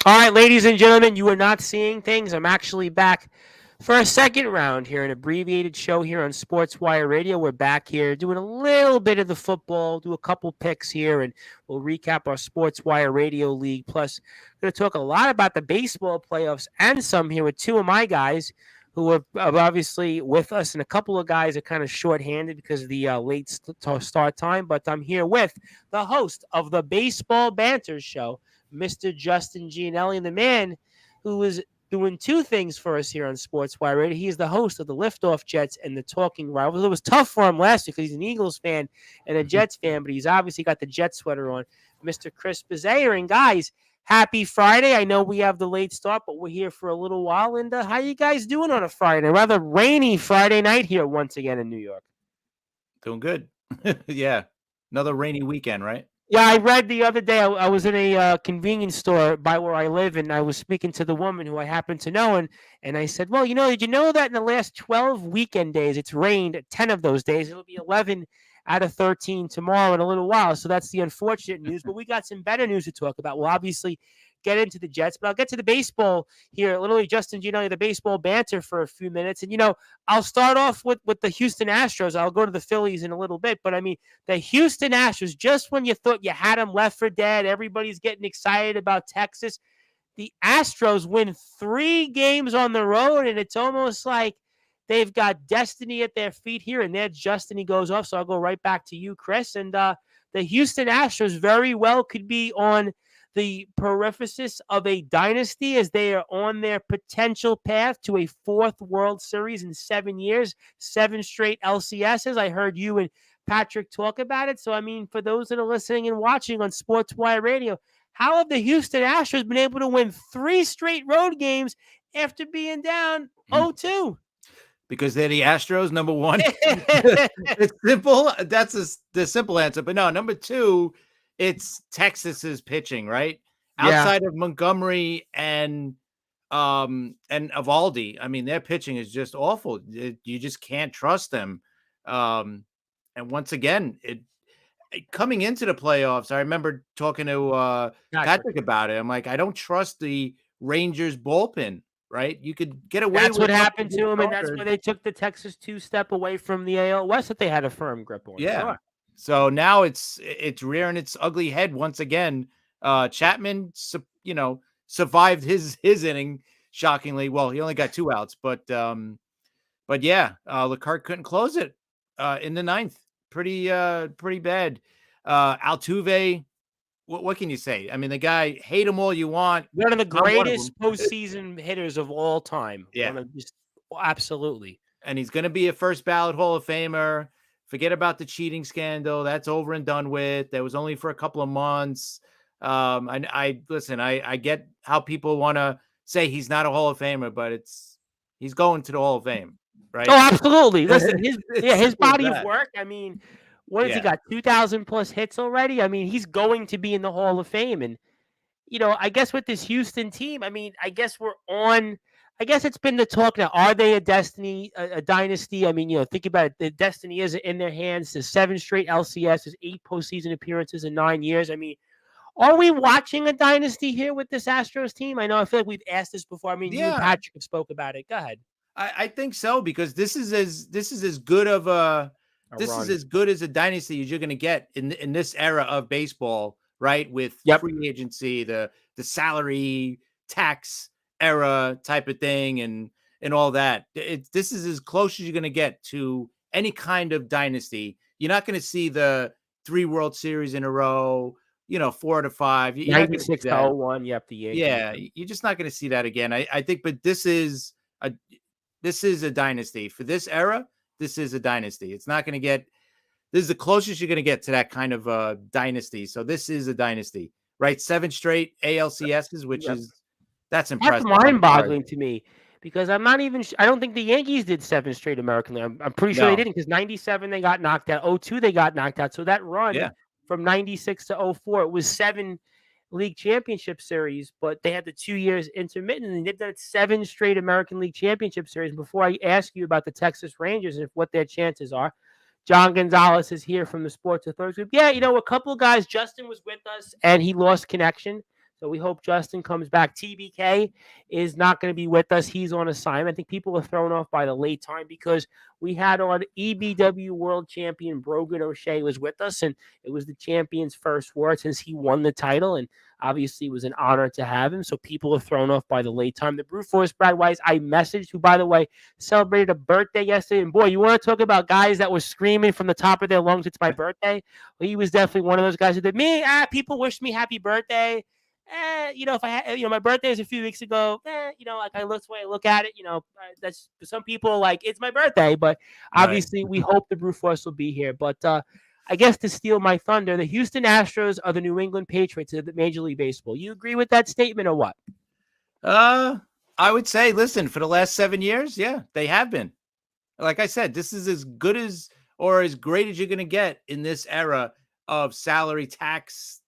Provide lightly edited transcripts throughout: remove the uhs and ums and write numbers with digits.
All right, ladies and gentlemen, you are not seeing things. I'm actually back for a second round here, an abbreviated show here on Sportswire Radio. We're back here doing a little bit of the football, do a couple picks here, and we'll recap our Sportswire Radio League. Plus, we're going to talk a lot about the baseball playoffs and some here with two of my guys who are obviously with us, and a couple of guys are kind of shorthanded because of the late start time. But I'm here with the host of the Baseball Banter Show, Mr. Justin Gianelli, and the man who is doing two things for us here on Sportswire Radio. He is the host of the Liftoff Jets and the Talking Rivals. It was tough for him last year because he's an Eagles fan and a Jets fan, but he's obviously got the Jet sweater on. Mr. Chris Bezayer. And guys, happy Friday. I know we have the late start, but we're here for a little while. And how you guys doing on a Friday? Rather rainy Friday night here once again in New York. Doing good. Yeah. Another rainy weekend, right? Yeah, I read the other day, I was in a convenience store by where I live, and I was speaking to the woman who I happen to know, and I said, well, did you know that in the last 12 weekend days, it's rained 10 of those days? It'll be 11 out of 13 tomorrow in a little while, so that's the unfortunate news, but we got some better news to talk about. We'll obviously get into the Jets, but I'll get to the baseball here. Literally, Justin, the baseball banter for a few minutes, and, I'll start off with the Houston Astros. I'll go to the Phillies in a little bit, but, I mean, the Houston Astros, just when you thought you had them left for dead, everybody's getting excited about Texas, the Astros win 3 games on the road, and it's almost like they've got destiny at their feet here, and their destiny goes off, so I'll go right back to you, Chris, and the Houston Astros very well could be on the peripherasis of a dynasty as they are on their potential path to a 4th World Series in 7 years, 7 straight LCSs. I heard you and Patrick talk about it. So, I mean, for those that are listening and watching on Sportswire Radio, how have the Houston Astros been able to win 3 straight road games after being down 0-2? Because they're the Astros, number one. It's simple. That's the simple answer. But no, number 2, it's Texas's pitching, right? Yeah. Outside of Montgomery and Evaldi, I mean, their pitching is just awful. You just can't trust them. And once again, coming into the playoffs, I remember talking to Patrick about it. I'm like, I don't trust the Rangers bullpen, right? You could get away That's with what happened to them, and that's why they took the Texas 2-step away from the AL West that they had a firm grip on. Yeah. Sure. So now it's rearing its ugly head once again. Chapman, survived his inning shockingly. Well, he only got 2 outs, but yeah, Leclerc couldn't close it in the 9th. Pretty bad. Altuve, what can you say? I mean, the guy, hate him all you want. One of the greatest postseason hitters of all time. Yeah, absolutely. And he's going to be a first ballot Hall of Famer. Forget about the cheating scandal. That's over and done with. That was only for a couple of months. I listen, I get how people want to say he's not a Hall of Famer, but he's going to the Hall of Fame, right? Oh, absolutely. Listen, his body of work. I mean, what has he got? 2,000 plus hits already. I mean, he's going to be in the Hall of Fame. And, I guess with this Houston team, I mean, I guess it's been the talk now. Are they a dynasty? I mean, think about it. The destiny is in their hands. The 7 straight LCSs, 8 postseason appearances in 9 years. I mean, are we watching a dynasty here with this Astros team? I feel like we've asked this before. I mean, you and Patrick have spoke about it. Go ahead. I think so, because this is as good of as good as a dynasty as you're going to get in this era of baseball, right? With free agency, the salary tax era type of thing, and all that. This is as close as you're going to get to any kind of dynasty. You're not going to see the 3 World Series in a row, 4 to 5. 96 to 01. Yep, the Yankees. Yeah, you're just not going to see that again. I think, but this is a dynasty for this era. This is a dynasty. It's not going to get. This is the closest you're going to get to that kind of dynasty. So this is a dynasty, right? 7 straight ALCSs, which is. That's impressive. That's mind-boggling to me, because I'm not even. I don't think the Yankees did 7 straight American League. I'm pretty sure they didn't, because 97 they got knocked out, 02 they got knocked out. So that run from 96 to 04, it was 7 league championship series, but they had the 2 years intermittent, and they've done 7 straight American League championship series. Before I ask you about the Texas Rangers and what their chances are, John Gonzalez is here from the Sports Authority Group. Yeah, a couple of guys. Justin was with us, and he lost connection. So we hope Justin comes back. TBK is not going to be with us. He's on assignment. I think people are thrown off by the late time because we had on EBW World Champion Brogan O'Shea was with us, and it was the champion's first word since he won the title, and obviously it was an honor to have him. So people are thrown off by the late time. The Brute Force Brad Weiss, I messaged, who, by the way, celebrated a birthday yesterday. And boy, you want to talk about guys that were screaming from the top of their lungs, it's my birthday? Well, he was definitely one of those guys who did me. People wish me happy birthday. If I had, my birthday was a few weeks ago. Like I look the way I look at it. That's some people like it's my birthday, but obviously we hope the Brute Force will be here. But I guess to steal my thunder, the Houston Astros are the New England Patriots of the Major League Baseball. You agree with that statement or what? I would say, listen, for the last 7 years, yeah, they have been. Like I said, this is as good as or as great as you're going to get in this era of salary tax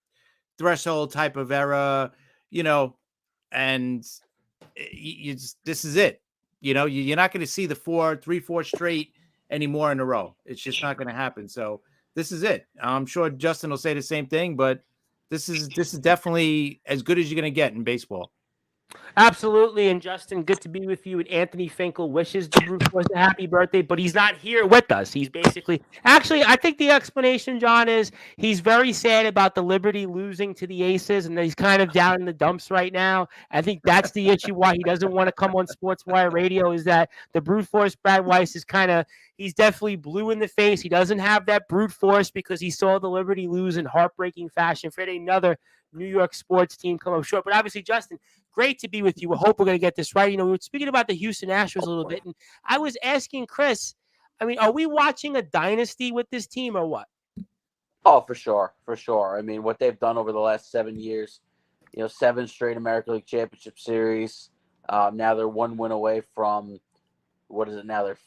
threshold type of era, and this is it. You're not going to see the 3-4 straight anymore in a row. It's just not going to happen. So this is it. I'm sure Justin will say the same thing, but this is definitely as good as you're going to get in baseball. Absolutely. And Justin, good to be with you. And Anthony Finkel wishes the Brute Force a happy birthday, but he's not here with us. He's actually, I think the explanation, John, is he's very sad about the Liberty losing to the Aces, and he's kind of down in the dumps right now. I think that's the issue why he doesn't want to come on Sportswire Radio, is that the Brute Force Brad Weiss is he's definitely blue in the face. He doesn't have that brute force because he saw the Liberty lose in heartbreaking fashion for another New York sports team come up short. But obviously, Justin, great to be with you. I hope we're going to get this right. We were speaking about the Houston Astros a little bit, and I was asking Chris, are we watching a dynasty with this team or what? Oh, for sure. For sure. What they've done over the last 7 years, 7 straight American League Championship Series. Now they're 1 win away from, what is it now, their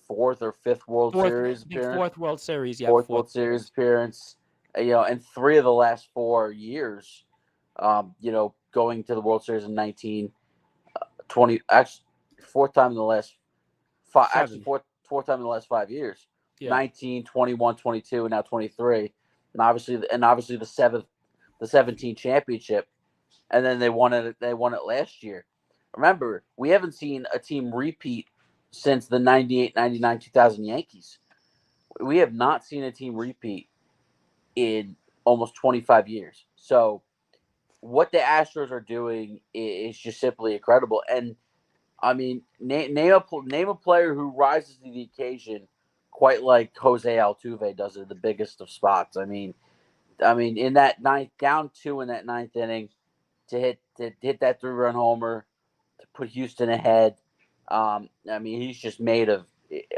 4th or 5th World Series appearance? 4th World Series, yeah. 4th World Series appearance. And 3 of the last 4 years, going to the World Series in 1920, actually 4th time in the last 5, actually 4th time in the last 5 years. Yeah. 19, 21, 22, and now 23. And obviously the 17 championship. And then they won it last year. Remember, we haven't seen a team repeat since the 98, 99, 2000 Yankees. We have not seen a team repeat in almost 25 years. So what the Astros are doing is just simply incredible. And name a player who rises to the occasion quite like Jose Altuve does at the biggest of spots. In that down 2 in that 9th inning to hit that 3-run homer to put Houston ahead. He's just made of.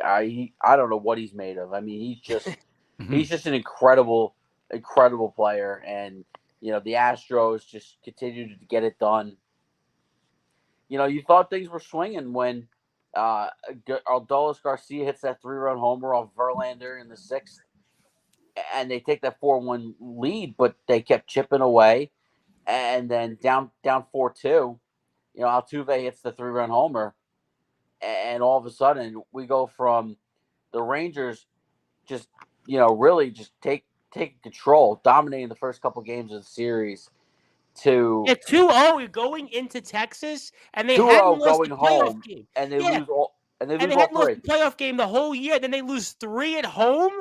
I don't know what he's made of. He's just he's just an incredible player, and the Astros just continue to get it done. You thought things were swinging when Adolis Garcia hits that 3-run homer off Verlander in the 6th, and they take that 4-1 lead, but they kept chipping away, and then down 4-2, Altuve hits the 3-run homer, and all of a sudden we go from the Rangers just really just taking control, dominating the first couple games of the series, to 2-0 going into Texas, and they hadn't lost the playoff game, and they lose all. And they hadn't lost the playoff game the whole year. Then they lose 3 at home.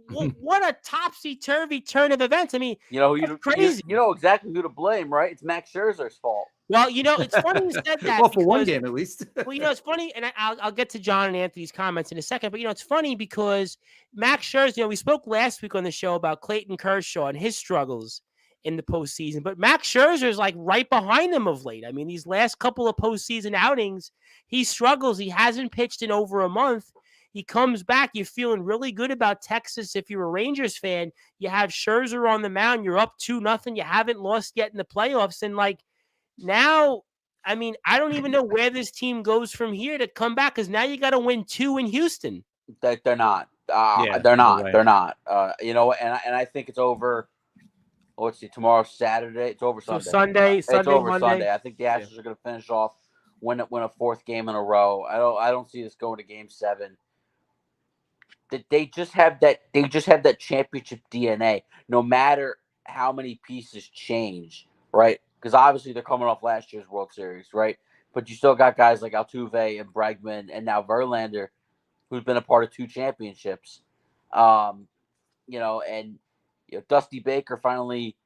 What a topsy-turvy turn of events. Crazy. You know exactly who to blame, right? It's Max Scherzer's fault. Well, it's funny you said that. Well, for one game at least. Well, it's funny, and I'll get to John and Anthony's comments in a second. But it's funny because Max Scherzer. We spoke last week on the show about Clayton Kershaw and his struggles in the postseason, but Max Scherzer is like right behind him of late. These last couple of postseason outings, he struggles. He hasn't pitched in over a month. He comes back. You're feeling really good about Texas. If you're a Rangers fan, you have Scherzer on the mound. You're up 2-0. You haven't lost yet in the playoffs. And now, I don't even know where this team goes from here to come back, because now you got to win 2 in Houston. They're not. They're not. They're not. And I think it's over. Let's see. Tomorrow's Saturday. It's over Sunday. So Sunday, it's over Monday. Sunday. I think the Astros are going to finish off, win a 4th game in a row. I don't see this going to Game 7. They just have that championship DNA. No matter how many pieces change right? Because obviously they're coming off last year's World Series, right? But you still got guys like Altuve and Bregman and now Verlander, who's been a part of 2 championships. And Dusty Baker finally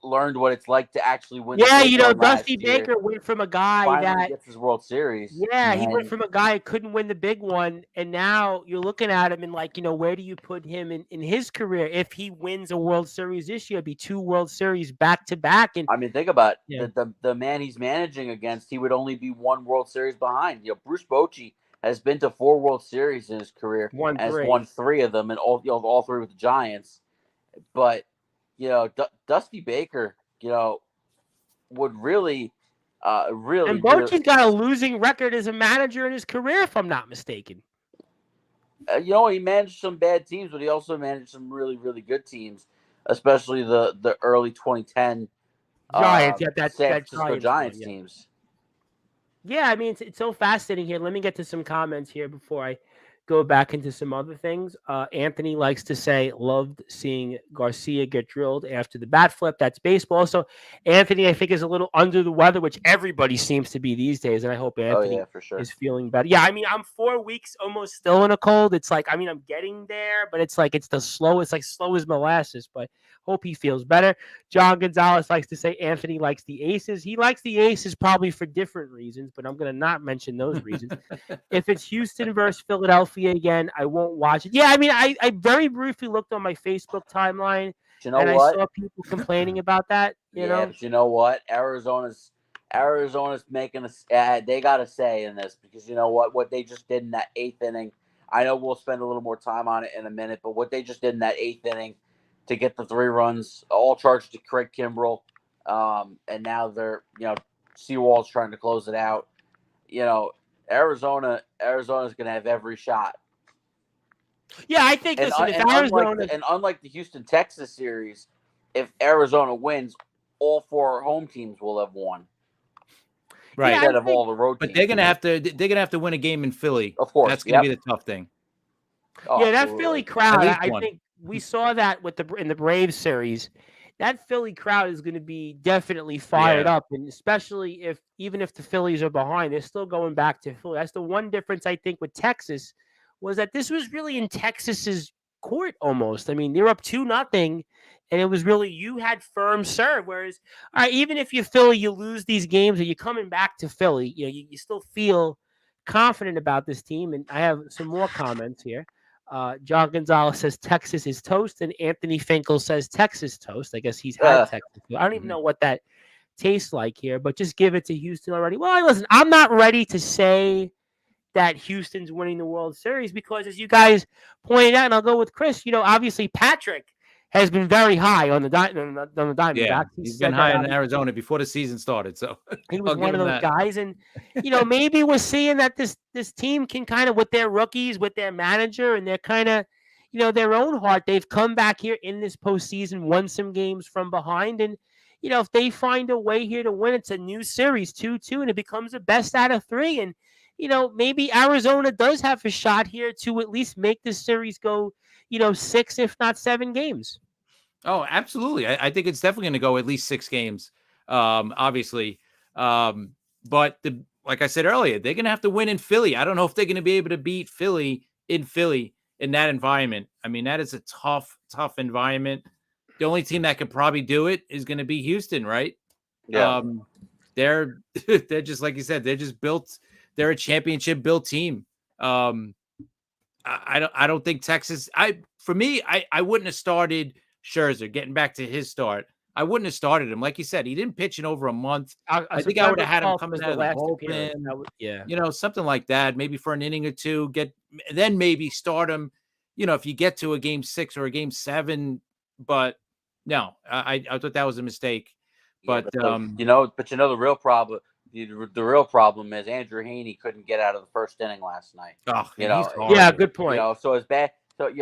learned what it's like to actually win. Yeah, the big one Dusty last year. Baker went from a guy Finally that gets his World Series. Yeah, he went from a guy who couldn't win the big one, and now you're looking at him and where do you put him in his career? If he wins a World Series this year, it'd be 2 World Series back to back. And I mean, think about the man he's managing against. He would only be 1 World Series behind. Bruce Bochy has been to 4 World Series in his career, and has won 3 of them, and all 3 with the Giants. But Dusty Baker, would really. And Bochy's got a losing record as a manager in his career, if I'm not mistaken. He managed some bad teams, but he also managed some really, really good teams, especially the early 2010 Giants, San Francisco Giants teams. Yeah, I mean, it's so fascinating here. Let me get to some comments here before I go back into some other things. Anthony likes to say, loved seeing Garcia get drilled after the bat flip. That's baseball. So Anthony, I think, is a little under the weather, which everybody seems to be these days. And I hope Anthony for sure. is feeling better. Yeah, I mean, I'm 4 weeks almost still in a cold. It's like, I'm getting there, but it's the slowest, slow as molasses. But hope he feels better. John Gonzalez likes to say Anthony likes the Aces. He likes the Aces probably for different reasons, but I'm going to not mention those reasons. If it's Houston versus Philadelphia again, I won't watch it. Yeah, I mean, I very briefly looked on my Facebook timeline, I saw people complaining about that. You know? But you know what? Arizona's making they got a say in this, because you know what they just did in that 8th inning. I know we'll spend a little more time on it in a minute, but what they just did in that 8th inning to get the 3 runs, all charged to Craig Kimbrell, and now they're Seawald's trying to close it out. Arizona's going to have every shot. Yeah, I think unlike the Houston-Texas series, if Arizona wins, all 4 home teams will have won. Right. Instead of all the road teams. But they're gonna have to win a game in Philly. Of course. That's gonna be the tough thing. Oh, yeah, that Philly crowd, I think we saw that in the Braves series. That Philly crowd is going to be definitely fired up, and especially even if the Phillies are behind, they're still going back to Philly. That's the one difference I think with Texas, was that this was really in Texas's court almost. I mean, they're up 2-0, and it was really, you had firm serve. Whereas, all right, even if you Philly, you lose these games, or you're coming back to Philly, you still feel confident about this team. And I have some more comments here. John Gonzalez says Texas is toast, and Anthony Finkel says Texas toast. I guess he's had Texas. I don't even know what that tastes like here, but just give it to Houston already. Well, listen, I'm not ready to say that Houston's winning the World Series, because as you guys pointed out, and I'll go with Chris, obviously Patrick has been very high on the Diamondbacks. Yeah, he's been high in Arizona before the season started, so he was one of those guys. And maybe we're seeing that this team can kind of, with their rookies, with their manager, and their kind of their own heart, they've come back here in this postseason, won some games from behind, and if they find a way here to win, it's a new series, 2-2, and it becomes a best out of 3. And maybe Arizona does have a shot here to at least make this series go 6, if not 7 games. Oh, absolutely. I think it's definitely going to go at least 6 games, obviously. But like I said earlier, they're going to have to win in Philly. I don't know if they're going to be able to beat Philly in that environment. I mean, that is a tough environment. The only team that could probably do it is going to be Houston, right? Yeah. They're just, like you said, they're just built. They're a championship built team. I don't think Texas. I wouldn't have started Scherzer. Getting back to his start, I wouldn't have started him. Like you said, he didn't pitch in over a month. I think I would have had him coming out of the bullpen. Something like that. Maybe for an inning or 2. Then maybe start him. If you get to a game 6 or a game 7. But no, I thought that was a mistake. But the real problem. The real problem is Andrew Heaney couldn't get out of the first inning last night. Oh, good point. So as bad as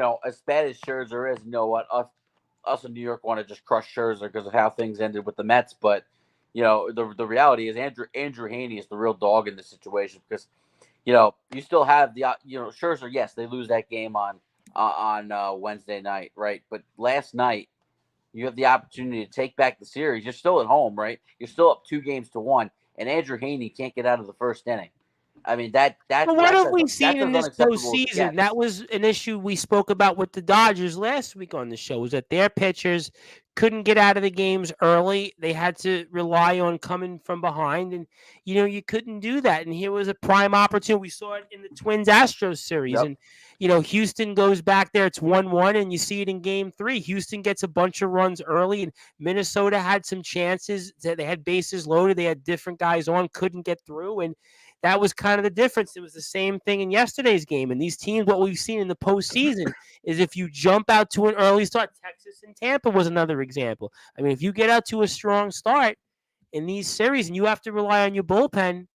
Scherzer is, what us in New York want to just crush Scherzer because of how things ended with the Mets. But the reality is Andrew Heaney is the real dog in this situation, because you still have the Scherzer. Yes, they lose that game on Wednesday night, right? But last night You have the opportunity to take back the series. You're still at home, right? You're still up 2-1, and Andrew Haney can't get out of the first inning. I mean, Well, what have we that's seen in as this unacceptable as it postseason? gets. That was an issue we spoke about with the Dodgers last week on the show, was that their pitchers couldn't get out of the games early. They had to rely on coming from behind, and you couldn't do that. And here was a prime opportunity. We saw it in the Twins-Astros series, Yep. and Houston goes back there. It's 1-1, and you see it in Game 3. Houston gets a bunch of runs early, and Minnesota had some chances. They had bases loaded. They had different guys on, couldn't get through, and that was kind of the difference. It was the same thing in yesterday's game. And these teams, what we've seen in the postseason is if you jump out to an early start, Texas and Tampa was another example. I mean, if you get out to a strong start in these series and you have to rely on your bullpen,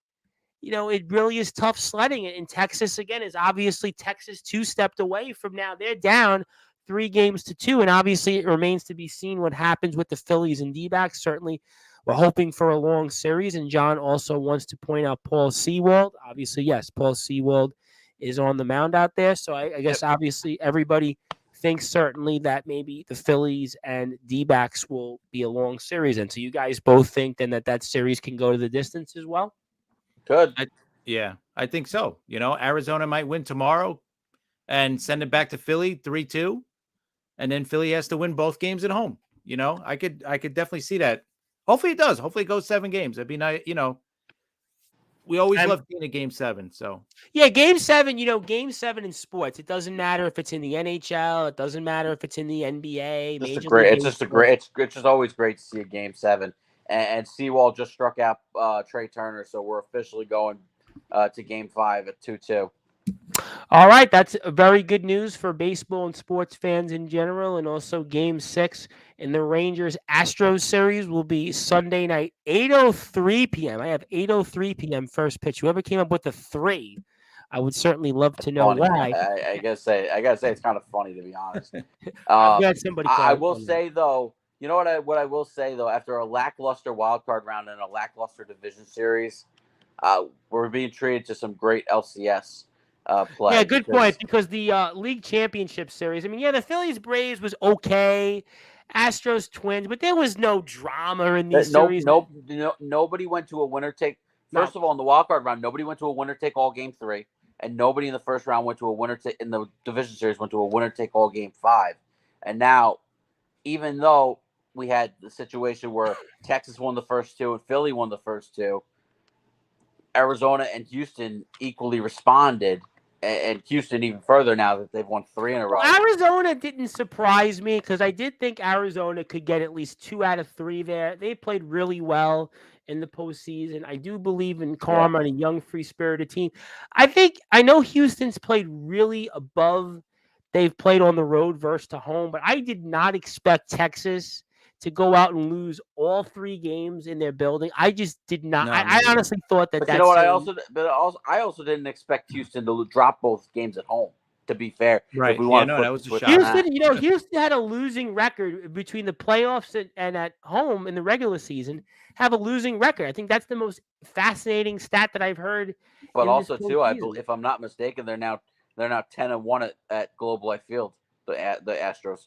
it really is tough sledding. And Texas, again, is obviously Texas two-stepped away from now. They're down 3-2. And obviously it remains to be seen what happens with the Phillies and D-backs. Certainly, we're hoping for a long series, and John also wants to point out Paul Sewald. Obviously, yes, Paul Sewald is on the mound out there. So I guess obviously everybody thinks certainly that maybe the Phillies and D-backs will be a long series. And so you guys both think then that series can go to the distance as well? Good. I think so. Arizona might win tomorrow and send it back to Philly 3-2, and then Philly has to win both games at home. I could definitely see that. Hopefully it does. Hopefully it goes 7 games. That'd be nice. We always love seeing a Game 7. So yeah, Game 7. Game 7 in sports. It doesn't matter if it's in the NHL. It doesn't matter if it's in the NBA. It's just always great to see a Game 7. And Sewald just struck out Trey Turner, so we're officially going to Game 5 at 2-2. All right, that's very good news for baseball and sports fans in general, and also Game 6 in the Rangers-Astros series will be Sunday night, 8:03 p.m. I have 8:03 p.m. first pitch. Whoever came up with the 3, I would certainly love to know why. I gotta say, it's kind of funny, to be honest. I'm glad somebody. I will say though, what I will say though, after a lackluster wild card round and a lackluster division series, we're being treated to some great LCS. Play. Yeah, good point, because the league championship series, I mean, the Phillies Braves was okay, Astros Twins, but there was no drama in these series. Nobody went to a winner take. First of all, in the wild card round, nobody went to a winner take all Game 3, and nobody in the first round went to a winner take in the division series went to a winner take all Game 5. And now, even though we had the situation where Texas won the first 2 and Philly won the first 2, Arizona and Houston equally responded. And Houston even further now that they've won 3 in a row. Arizona didn't surprise me because I did think Arizona could get at least 2 out of 3 there. They played really well in the postseason. I do believe in karma and a young, free-spirited team. I know Houston's played really above. They've played on the road versus to home, but I did not expect Texas to go out and lose all 3 games in their building. I just did not. I honestly thought that. But you know what? I also didn't expect Houston to drop both games at home. To be fair, right? That was a shock. Houston had a losing record between the playoffs and at home in the regular season. Have a losing record. I think that's the most fascinating stat that I've heard. But also, too, I believe, if I'm not mistaken, they're now 10-1 at Globe Life Field. The Astros.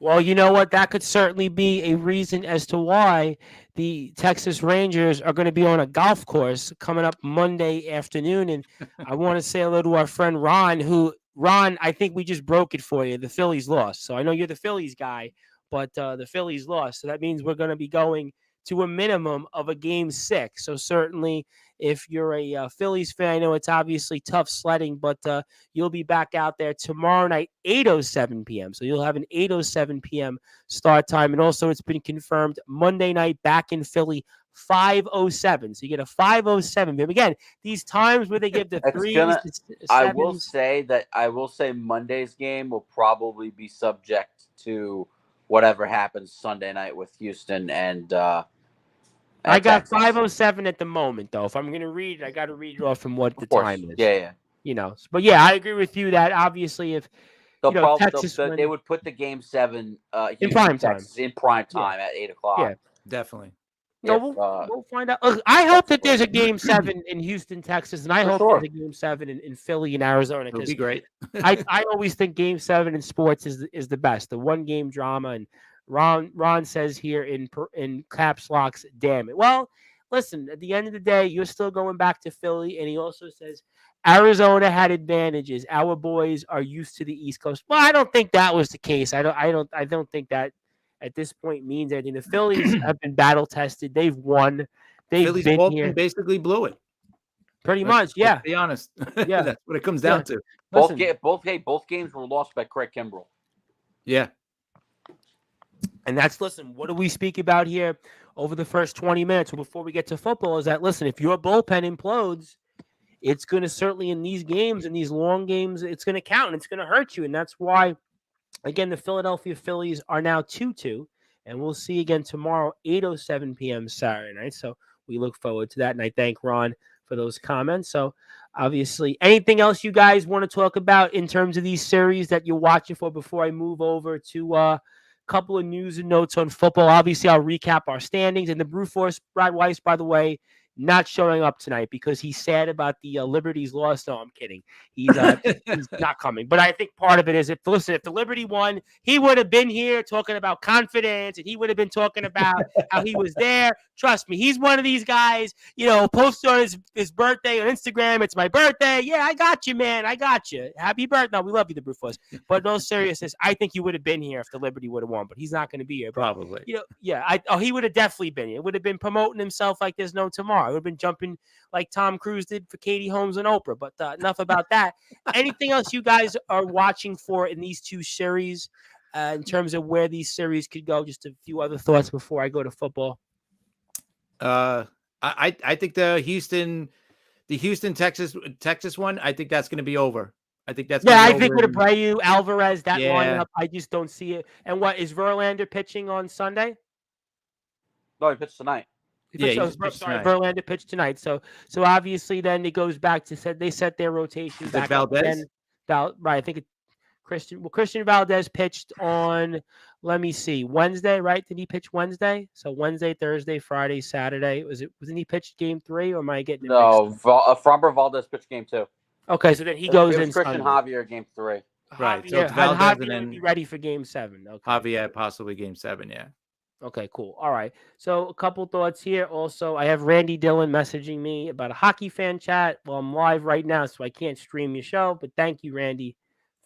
Well, you know what? That could certainly be a reason as to why the Texas Rangers are going to be on a golf course coming up Monday afternoon. And I want to say hello to our friend Ron, I think we just broke it for you. The Phillies lost. So I know you're the Phillies guy, but the Phillies lost. So that means we're going to be going to a minimum of a Game 6. So certainly if you're a Phillies fan, I know it's obviously tough sledding, but you'll be back out there tomorrow night, 8:07 p.m. So you'll have an 8:07 p.m. start time. And also it's been confirmed Monday night back in Philly, 5:07. So you get a 5:07. But again, these times where they give the 3s, I will say Monday's game will probably be subject to whatever happens Sunday night with Houston and I got 5:07 at the moment, though. If I'm going to read it, I got to read it off from what the time is. Yeah. But yeah, I agree with you that obviously if Texas they would put the Game 7 in prime time at 8 o'clock. Yeah, definitely. We'll find out. Look, I hope that there's a Game 7 in Houston, Texas, and I hope there's a Game 7 in Philly and Arizona. It would be great. I always think Game 7 in sports is the best. The one game drama, and Ron says here in caps locks, damn it. Well, listen, at the end of the day, you're still going back to Philly, and he also says Arizona had advantages. Our boys are used to the East Coast. Well, I don't think that was the case. I don't think that at this point means anything. The Phillies have been battle tested. They've won. They've Phillies been bullpen here basically blew it. pretty much. Yeah, Let's be honest. Yeah. That's what it comes down to. Both games were lost by Craig Kimbrell. Yeah. And listen, what do we speak about here over the first 20 minutes before we get to football is that, listen, if your bullpen implodes, it's going to certainly in these games, in these long games, it's going to count and it's going to hurt you. And that's why, again, the Philadelphia Phillies are now 2-2. And we'll see again tomorrow, 8:07 p.m. Saturday night. So we look forward to that. And I thank Ron for those comments. So obviously, anything else you guys want to talk about in terms of these series that you're watching for before I move over to couple of news and notes on football? Obviously, I'll recap our standings. And the Brew Force, Brad Weiss, by the way, not showing up tonight because he's sad about the Liberty's loss. No, I'm kidding. He's not coming. But I think part of it is if the Liberty won, he would have been here talking about confidence, and he would have been talking about how he was there. Trust me, he's one of these guys, posted on his birthday on Instagram. It's my birthday. Yeah, I got you, man. I got you. Happy birthday. No, we love you, the Brew Force. But no seriousness, I think he would have been here if the Liberty would have won, but he's not going to be here. Probably. He would have definitely been here. It would have been promoting himself like there's no tomorrow. I would have been jumping like Tom Cruise did for Katie Holmes and Oprah. But enough about that. Anything else you guys are watching for in these two series in terms of where these series could go? Just a few other thoughts before I go to football. I think the Houston Texas one, I think that's going to be over. I think that's I think with Abreu, Alvarez, that lineup, I just don't see it. And what is Verlander pitching on Sunday? No, he pitched tonight. Verlander pitched tonight. So obviously then it goes back to they set their rotation back Valdez. Right, I think Christian Valdez pitched on, let me see, Wednesday, right? Did he pitch Wednesday? So Wednesday, Thursday, Friday, Saturday. Wasn't he pitched game 3 or am I getting it mixed up? Framber Valdez pitched game 2. Okay, so then he goes in Christian Sunday. Javier game 3. Right. So Valdez and then be ready for game 7. Okay. Javier possibly game 7, yeah. Okay, cool. All right. So a couple thoughts here. Also, I have Randy Dillon messaging me about a hockey fan chat. Well, I'm live right now, so I can't stream your show. But thank you, Randy,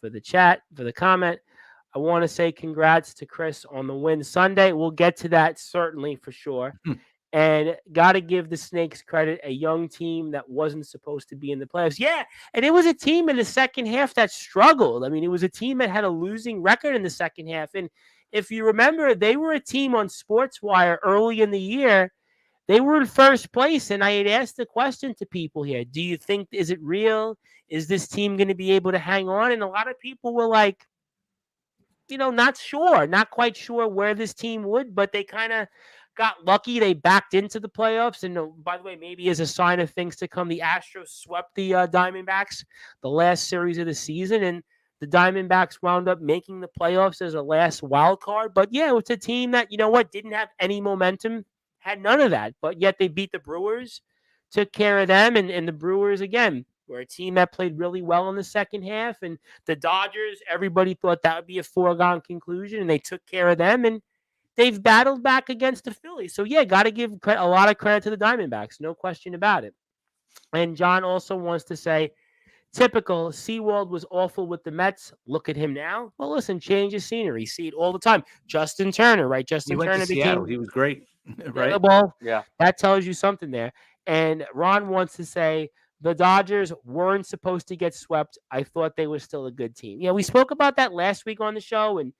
for the chat, for the comment. I want to say congrats to Chris on the win Sunday. We'll get to that certainly for sure. And got to give the Snakes credit, a young team that wasn't supposed to be in the playoffs. Yeah, and it was a team in the second half that struggled. I mean, it was a team that had a losing record in the second half. And if you remember, they were a team on Sportswire early in the year. They were in first place, and I had asked the question to people here, do you think, is it real? Is this team going to be able to hang on? And a lot of people were like, not sure, not quite sure where this team would, but they kind of got lucky. They backed into the playoffs. And by the way, maybe as a sign of things to come, the Astros swept the Diamondbacks the last series of the season, and the Diamondbacks wound up making the playoffs as a last wild card. But yeah, it's a team that, didn't have any momentum, had none of that, but yet they beat the Brewers, took care of them. And the Brewers, again, were a team that played really well in the second half. And the Dodgers, everybody thought that would be a foregone conclusion, and they took care of them. And they've battled back against the Phillies. So, yeah, got to give a lot of credit to the Diamondbacks. No question about it. And John also wants to say, typical, Seawald was awful with the Mets. Look at him now. Well, listen, change of scenery. See it all the time. Justin Turner, right? Justin Turner Seattle. He was great, right? Well, yeah, that tells you something there. And Ron wants to say the Dodgers weren't supposed to get swept. I thought they were still a good team. Yeah, we spoke about that last week on the show, and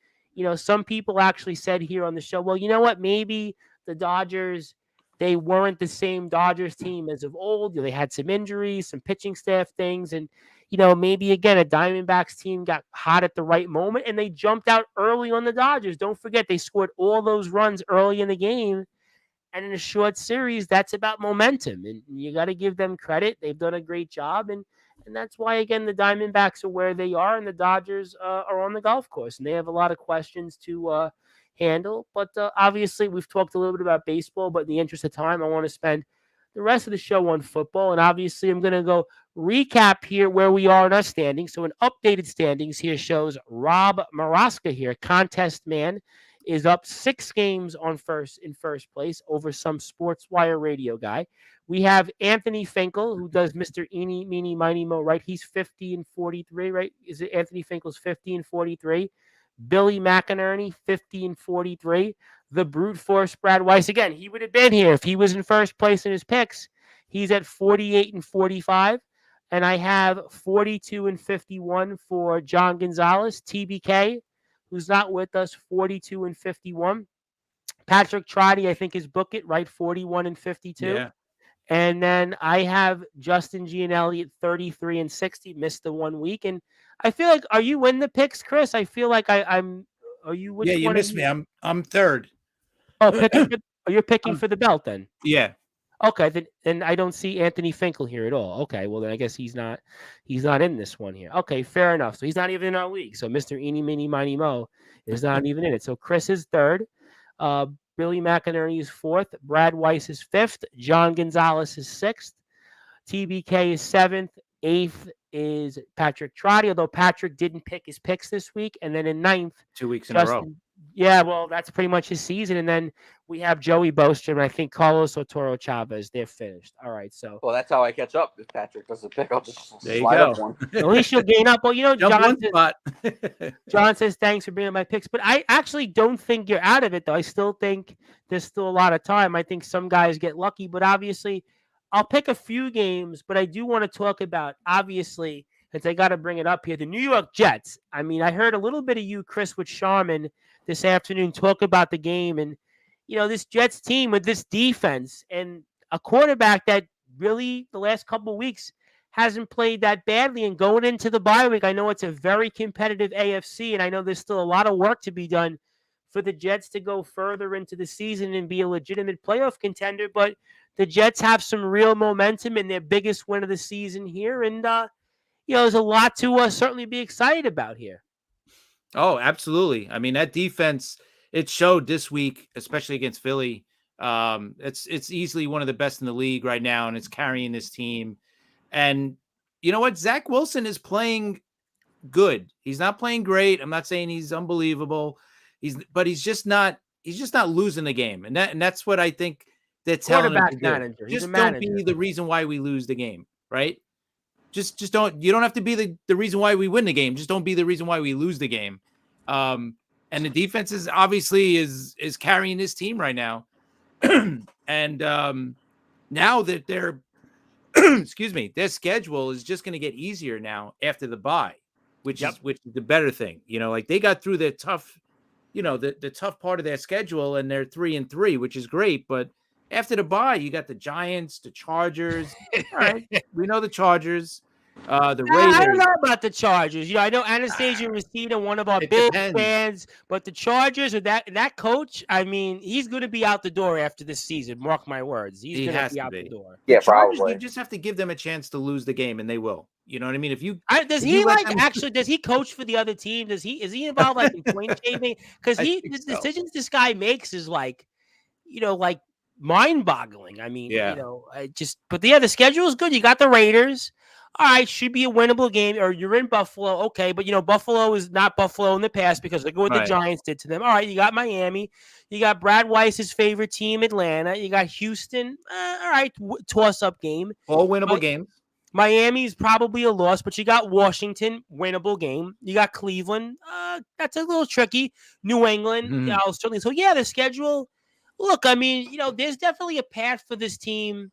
some people actually said here on the show, well, you know what? Maybe the Dodgers, they weren't the same Dodgers team as of old. They had some injuries, some pitching staff things. And, maybe, again, a Diamondbacks team got hot at the right moment, and they jumped out early on the Dodgers. Don't forget, they scored all those runs early in the game. And in a short series, that's about momentum. And you got to give them credit. They've done a great job. And that's why, again, the Diamondbacks are where they are, and the Dodgers are on the golf course. And they have a lot of questions to handle. But obviously, we've talked a little bit about baseball, but in the interest of time, I want to spend the rest of the show on football. And obviously, I'm going to go recap here where we are in our standings. So an updated standings here shows Rob Maraska here, contest man, is up 6 games in first place over some Sportswire Radio guy. We have Anthony Finkel, who does Mr. Eeny, Meeny, Miny, Mo, right? He's 50-43, right? Is it Anthony Finkel's 50-43? Billy McInerney, 50-43. The brute force Brad Weiss. Again, he would have been here if he was in first place in his picks. He's at 48-45. And I have 42-51 for John Gonzalez, TBK, who's not with us, 42-51. Patrick Trotty, I think, is book it, right? 41-52. Yeah. And then I have Justin Gianelli at 33-60, missed the 1 week. And I feel like, are you in the picks, Chris? I feel like I'm. Are you? Which you one missed me. I'm third. Oh, you're picking for the belt then. Yeah. Okay, then I don't see Anthony Finkel here at all. Okay, well then I guess he's not in this one here. Okay, fair enough. So he's not even in our league. So Mr. Eeny, Meeny, Miny, Mo is not even in it. So Chris is third. Billy McInerney is fourth. Brad Weiss is fifth. John Gonzalez is sixth. TBK is seventh. Eighth is Patrick Trotty, although Patrick didn't pick his picks this week. And then in ninth, 2 weeks in a row. Yeah, well, that's pretty much his season. And then we have Joey Bostrom, and I think Carlos Otoro Chavez. They're finished. All right, so. Well, that's how I catch up. If Patrick doesn't pick, I'll just there slide up one. At least you'll gain up. Well, John says thanks for bringing my picks, but I actually don't think you're out of it, though. I still think there's still a lot of time. I think some guys get lucky, but obviously I'll pick a few games, but I do want to talk about, obviously, since I got to bring it up here, the New York Jets. I mean, I heard a little bit of you, Chris, with Sharman this afternoon talk about the game, and this Jets team with this defense and a quarterback that really the last couple of weeks hasn't played that badly. And going into the bye week, I know it's a very competitive AFC, and I know there's still a lot of work to be done for the Jets to go further into the season and be a legitimate playoff contender. But the Jets have some real momentum in their biggest win of the season here, and there's a lot to certainly be excited about here. Oh, absolutely. I mean, that defense, it showed this week, especially against Philly. It's easily one of the best in the league right now, and it's carrying this team. And you know what? Zach Wilson is playing good. He's not playing great. I'm not saying he's unbelievable. But he's just not losing the game. And that's what I think they're telling him to do. Manager. Just don't be the reason why we lose the game, right? Just don't. You don't have to be the reason why we win the game. Just don't be the reason why we lose the game. And the defense is obviously is carrying this team right now. And now that they're their schedule is just going to get easier now after the bye, which is the better thing. Like they got through their tough, the tough part of their schedule, and they're 3-3, which is great. But after the bye, you got the Giants, the Chargers. All right, we know the Chargers, the Raiders. I don't know about the Chargers. I know Anastasia Racita, one of our big fans, but the Chargers or that coach, I mean, he's going to be out the door after this season. Mark my words, he's going to be out the door. Yeah, Chargers, probably. You just have to give them a chance to lose the game, and they will. You know what I mean? Does he coach for the other team? Is he involved like in point shaving? Because the decisions this guy makes is like mind-boggling. I mean, but the schedule is good. You got the Raiders. All right, should be a winnable game. Or you're in Buffalo, okay, but Buffalo is not Buffalo in the past because look at what the Giants did to them. All right, you got Miami, you got Brad Weiss's favorite team, Atlanta, you got Houston. All right, toss-up game. All winnable games. Miami's probably a loss, but you got Washington, winnable game. You got Cleveland, that's a little tricky. New England, certainly. So yeah, the schedule. Look, I mean, there's definitely a path for this team,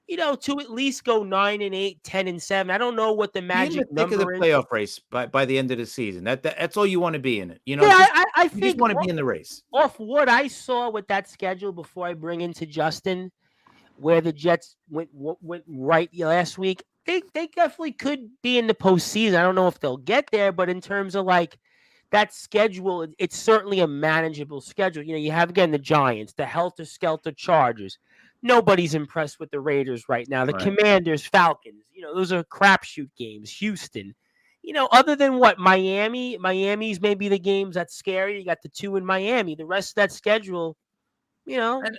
to at least go 9-8, 10-7. I don't know what the magic number is. Of the playoff race by the end of the season. That's all you want to be in it. I think you just want to be in the race. Off what I saw with that schedule before I bring into Justin, where the Jets went right last week, they definitely could be in the postseason. I don't know if they'll get there, but in terms of like that schedule, it's certainly a manageable schedule. You have, again, the Giants, the helter-skelter Chargers. Nobody's impressed with the Raiders right now. The Commanders, Falcons, those are crapshoot games. Houston, other than what? Miami's maybe the games that's scary. You got the 2 in Miami. The rest of that schedule, And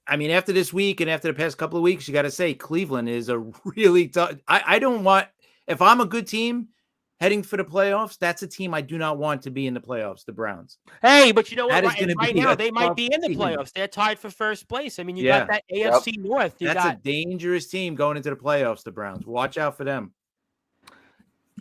I mean, after this week and after the past couple of weeks, you got to say Cleveland is a really tough. I don't want, if I'm a good team, heading for the playoffs, that's a team I do not want to be in the playoffs, the Browns. Hey, but you know what? That is gonna Right be now, a they might tough be in the team. playoffs. They're tied for first place. I mean, you Yeah. got that AFC North. That's a dangerous team going into the playoffs, the Browns. Watch out for them.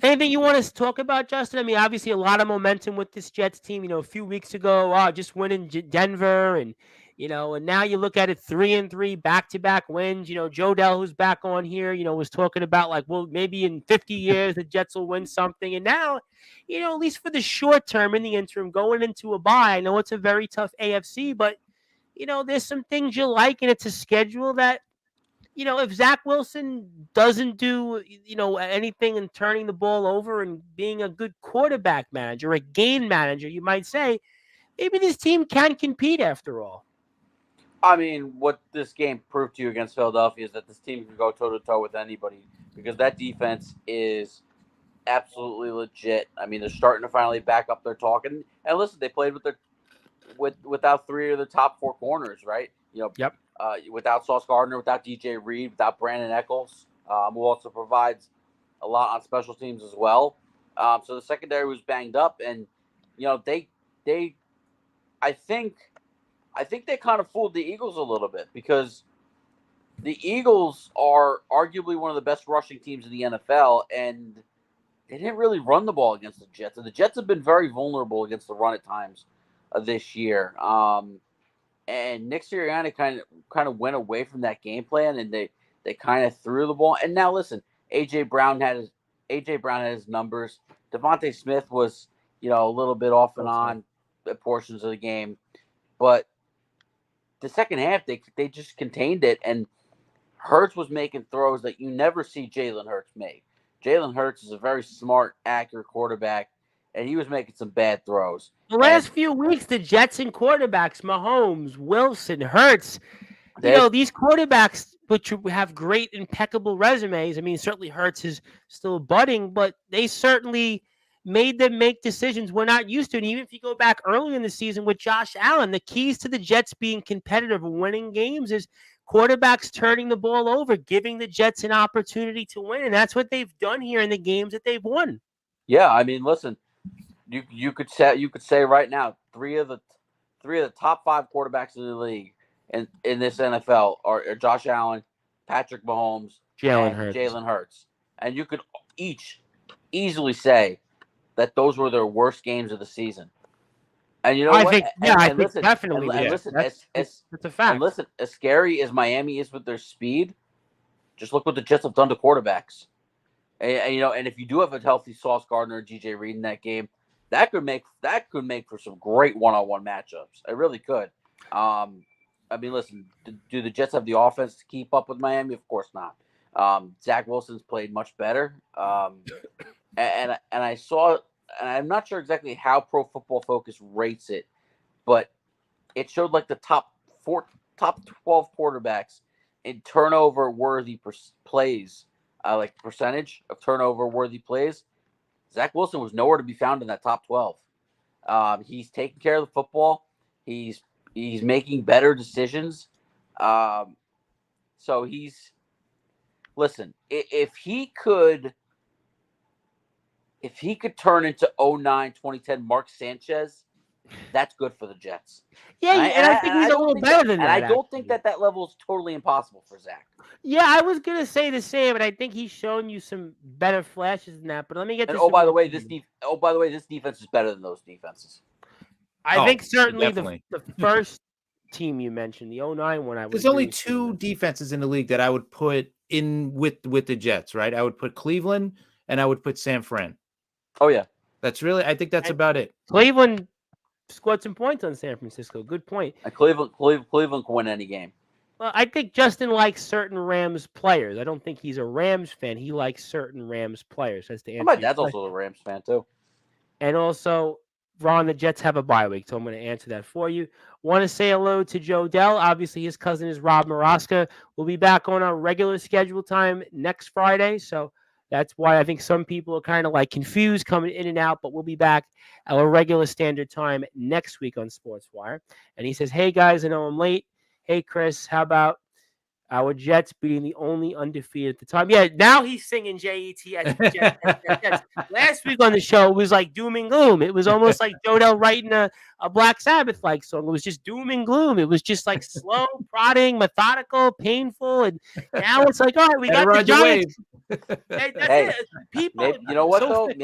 Anything you want to talk about, Justin? I mean, obviously a lot of momentum with this Jets team. You know, a few weeks ago, just winning Denver, and and now you look at it 3-3 back-to-back wins. You know, Joe Dell, who's back on here, was talking about like, well, maybe in 50 years the Jets will win something. And now, at least for the short term, in the interim, going into a bye. I know it's a very tough AFC, but there's some things you like, and it's a schedule that. If Zach Wilson doesn't do, anything in turning the ball over and being a good quarterback manager, a game manager, you might say, maybe this team can compete after all. I mean, what this game proved to you against Philadelphia is that this team can go toe-to-toe with anybody because that defense is absolutely legit. I mean, they're starting to finally back up their talk. And listen, they played without three of the top four corners, right? Yep. Without Sauce Gardner, without DJ Reed, without Brandon Eccles, who also provides a lot on special teams as well. So the secondary was banged up, and I think they kind of fooled the Eagles a little bit because the Eagles are arguably one of the best rushing teams in the NFL, and they didn't really run the ball against the Jets. And the Jets have been very vulnerable against the run at times this year. And Nick Sirianni kind of went away from that game plan, and they kind of threw the ball. And now listen, AJ Brown had his numbers. Devontae Smith was a little bit off and on at portions of the game, but the second half they just contained it, and Hurts was making throws that you never see Jalen Hurts make. Jalen Hurts is a very smart, accurate quarterback, and he was making some bad throws. The last few weeks, the Jets and quarterbacks, Mahomes, Wilson, Hurts, these quarterbacks, which have great, impeccable resumes. I mean, certainly Hurts is still budding, but they certainly made them make decisions we're not used to. And even if you go back early in the season with Josh Allen, the keys to the Jets being competitive and winning games is quarterbacks turning the ball over, giving the Jets an opportunity to win. And that's what they've done here in the games that they've won. Yeah, I mean, listen, you could say right now, three of the top five quarterbacks in the league in this NFL are Josh Allen, Patrick Mahomes, Jalen Hurts. And you could easily say that those were their worst games of the season. And I think definitely. Listen, it's a fact. And listen, as scary as Miami is with their speed, just look what the Jets have done to quarterbacks. And if you do have a healthy Sauce Gardner or DJ Reed in that game, that could make for some great one-on-one matchups. It really could. I mean, listen, do the Jets have the offense to keep up with Miami? Of course not. Zach Wilson's played much better. And I saw, and I'm not sure exactly how Pro Football Focus rates it, but it showed like the top 12 quarterbacks in turnover-worthy plays, like percentage of turnover-worthy plays. Zach Wilson was nowhere to be found in that top 12. He's taking care of the football. He's making better decisions. So listen, if he could turn into 2009, 2010 Mark Sanchez, that's good for the Jets. Yeah, and I think he's a little better than that. And I don't think that level is totally impossible for Zach. Yeah, I was going to say the same, but I think he's shown you some better flashes than that. But let me get to by the way, this defense is better than those defenses. I think certainly the first team you mentioned, the 2009 one, there's only two defenses in the league that I would put in with the Jets, right? I would put Cleveland and I would put San Fran. Oh yeah. I think that's about it. Cleveland scored some points on San Francisco. Good point. And Cleveland can win any game. Well, I think Justin likes certain Rams players. I don't think he's a Rams fan. He likes certain Rams players. That's the answer. My dad's also a Rams fan too. And also, Ron, the Jets have a bye week, so I'm going to answer that for you. Want to say hello to Joe Dell. Obviously, his cousin is Rob Maraska. We'll be back on our regular schedule time next Friday, so that's why I think some people are kind of like confused coming in and out, but we'll be back at our regular standard time next week on Sportswire. And he says, hey, guys, I know I'm late. Hey, Chris, how about Our Jets being the only undefeated at the time. Yeah, now he's singing Jets. Jets. Last week on the show, it was like doom and gloom. It was almost like Jodell writing a Black Sabbath-like song. It was just doom and gloom. It was just like slow, prodding, methodical, painful. And now it's like, all right, we got the Giants. Hey, people, maybe, you know what, though? Fickle.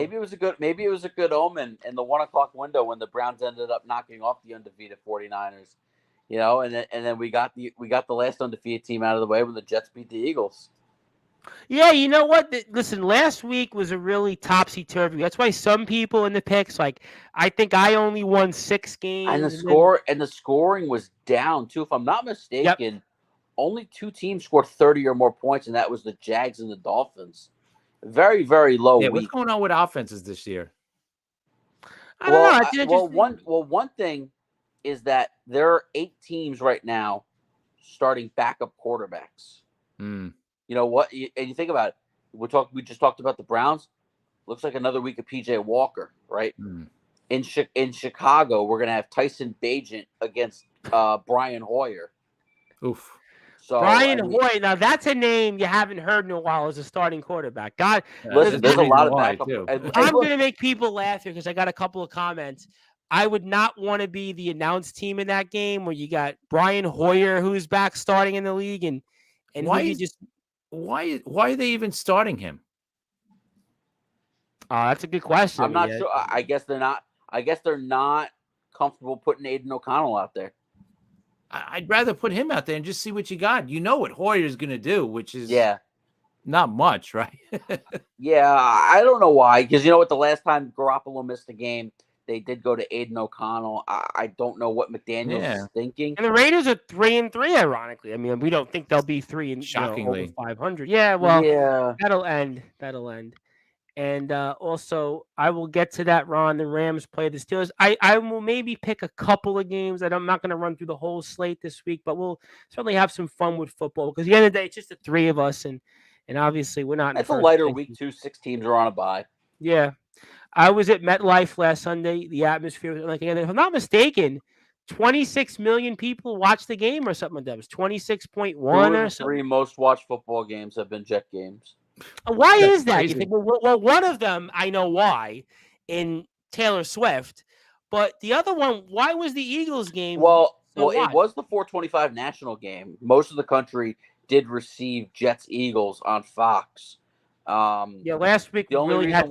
Maybe it was a good omen in the 1 o'clock window when the Browns ended up knocking off the undefeated 49ers. You know, and then we got the last undefeated team out of the way when the Jets beat the Eagles. Yeah, you know what? Listen, last week was a really topsy-turvy. That's why some people in the picks, like, I think I only won 6 games. And the scoring was down, too. If I'm not mistaken, only 2 teams scored 30 or more points, and that was the Jags and the Dolphins. Very, very low week. What's going on with offenses this year? I don't know. One thing is that there are 8 teams right now starting backup quarterbacks. Mm. You know what? And you think about it. We just talked about the Browns. Looks like another week of PJ Walker, right? Mm. In Chicago, we're gonna have Tyson Bagent against Brian Hoyer. Oof. So Brian Hoyer. Now that's a name you haven't heard in a while as a starting quarterback. God, listen, there's a lot of backup. I'm gonna make people laugh here because I got a couple of comments. I would not want to be the announced team in that game where you got Brian Hoyer, who's back starting in the league, and why are they even starting him? That's a good question. I'm not sure. I guess they're not comfortable putting Aiden O'Connell out there. I'd rather put him out there and just see what you got. You know what Hoyer's going to do, which is not much, right? Yeah, I don't know why. Because you know what? The last time Garoppolo missed a game, they did go to Aiden O'Connell. I don't know what McDaniels is thinking. And the Raiders are 3-3, ironically. I mean, we don't think they'll be 3 and shockingly over 500. Yeah, well, that'll end. And also, I will get to that, Ron. The Rams play the Steelers. I will maybe pick a couple of games that I'm not going to run through the whole slate this week, but we'll certainly have some fun with football because at the end of the day, it's just the 3 of us, and obviously we're not. It's a lighter week too. 6 teams are on a bye. Yeah, I was at MetLife last Sunday. The atmosphere was like, if I'm not mistaken, 26 million people watched the game or something like that. It was 26.1 or something. 3 most watched football games have been Jet games. Why is that? You think, well, one of them I know why, in Taylor Swift, but the other one, why was the Eagles game? Well, it was the 425 national game. Most of the country did receive Jets Eagles on Fox. Last week the only reason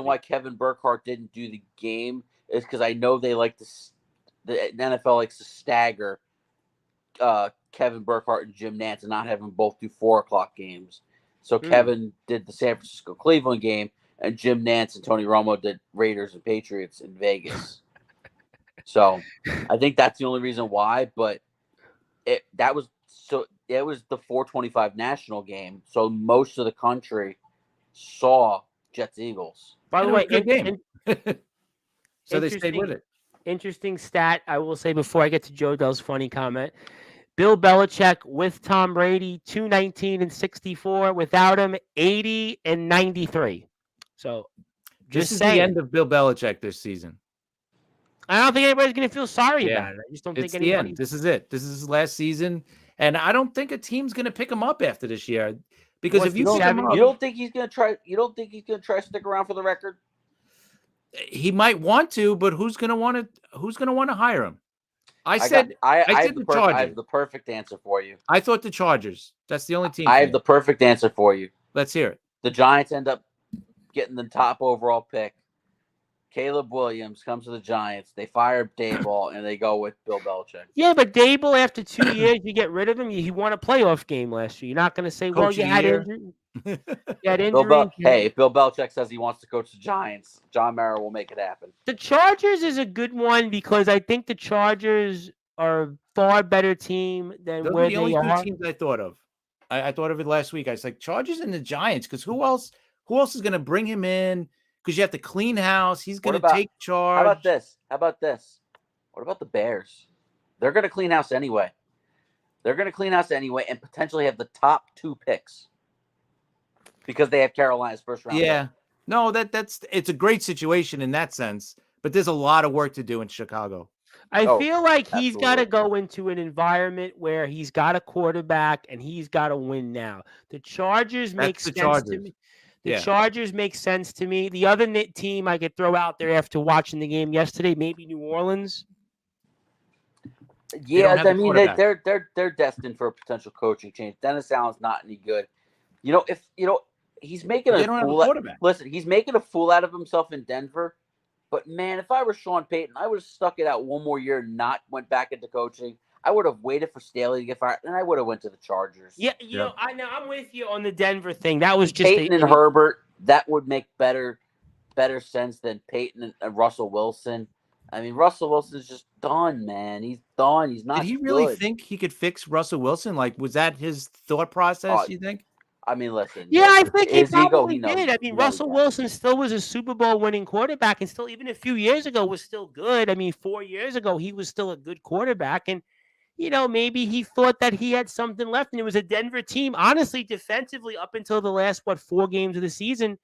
why Kevin Burkhardt didn't do the game is because I know they like the NFL likes to stagger Kevin Burkhardt and Jim Nantz and not have them both do 4 o'clock games. So Kevin did the San Francisco Cleveland game, and Jim Nantz and Tony Romo did Raiders and Patriots in Vegas. So I think that's the only reason why. But it was the 425 national game, so most of the country saw Jets Eagles. By the way, good game. So they stayed with it. Interesting stat I will say before I get to Joe Dell's funny comment. Bill Belichick with Tom Brady, 219-64. Without him, 80-93. So this is the end of Bill Belichick this season. I don't think anybody's going to feel sorry about it. I just don't think anybody. The end. This is it. This is his last season, and I don't think a team's going to pick him up after this year because if you don't think he's going to try. You don't think he's going to try to stick around for the record. He might want to, but who's going to want to hire him? I said the Chargers. I have the perfect answer for you. I thought the Chargers. That's the only team. I have the perfect answer for you. Let's hear it. The Giants end up getting the top overall pick. Caleb Williams comes to the Giants. They fire Daboll, and they go with Bill Belichick. Yeah, but Daboll, after 2 years, you get rid of him. He won a playoff game last year. You're not going to say, well, you had injury. You had injury. If Bill Belichick says he wants to coach the Giants, John Mara will make it happen. The Chargers is a good one because I think the Chargers are a far better team than Those where are the they only are. 2 teams I thought of. I thought of it last week. I was like, Chargers and the Giants, because who else is going to bring him in? Because you have to clean house. He's going to take charge. How about this? What about the Bears? They're going to clean house anyway. And potentially have the top 2 picks because they have Carolina's first round. Yeah. No, it's a great situation in that sense, but there's a lot of work to do in Chicago. I feel like he's got to absolutely. go into an environment where he's got a quarterback and he's got to win now. The Chargers make That's the sense to Chargers. me. The Yeah. Chargers make sense to me. The other team I could throw out there after watching the game yesterday, maybe New Orleans. Yeah, I mean they're destined for a potential coaching change. Dennis Allen's not any good. If he's making They a don't have a fool. quarterback. Listen, he's making a fool out of himself in Denver. But man, if I were Sean Payton, I would have stuck it out one more year and not went back into coaching. I would have waited for Staley to get fired, and I would have went to the Chargers. Yeah, I know I'm with you on the Denver thing. That was just Payton and Herbert. That would make better sense than Payton and Russell Wilson. I mean, Russell Wilson's just done, man. He's done. He's not. Did he really good. think he could fix Russell Wilson? Like, was that his thought process? You think? I mean, listen. Yeah, I think he probably ego, did. I mean, Russell Wilson still was a Super Bowl winning quarterback, and still, even a few years ago, was still good. I mean, 4 years ago, he was still a good quarterback, and maybe he thought that he had something left. And it was a Denver team, honestly, defensively, up until the last 4 games of the season,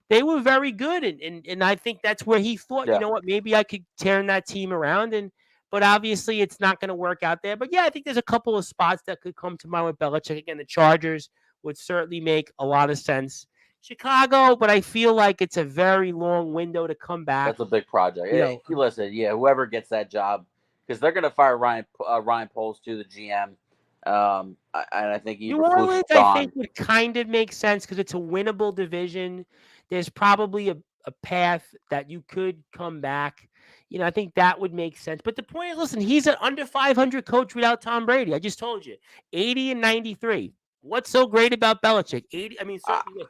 they were very good, and I think that's where he thought, you know what, maybe I could turn that team around. But obviously, it's not going to work out there. But yeah, I think there's a couple of spots that could come to mind with Belichick. Again, the Chargers would certainly make a lot of sense. Chicago, but I feel like it's a very long window to come back. That's a big project. Listen, whoever gets that job, because they're going to fire Ryan Poles too, the GM. And I think New Orleans, I think, would kind of make sense because it's a winnable division. There's probably a path that you could come back. I think that would make sense. But the point is, listen, he's an under 500 coach without Tom Brady. I just told you, 80 and 93. What's so great about Belichick? 80. I mean,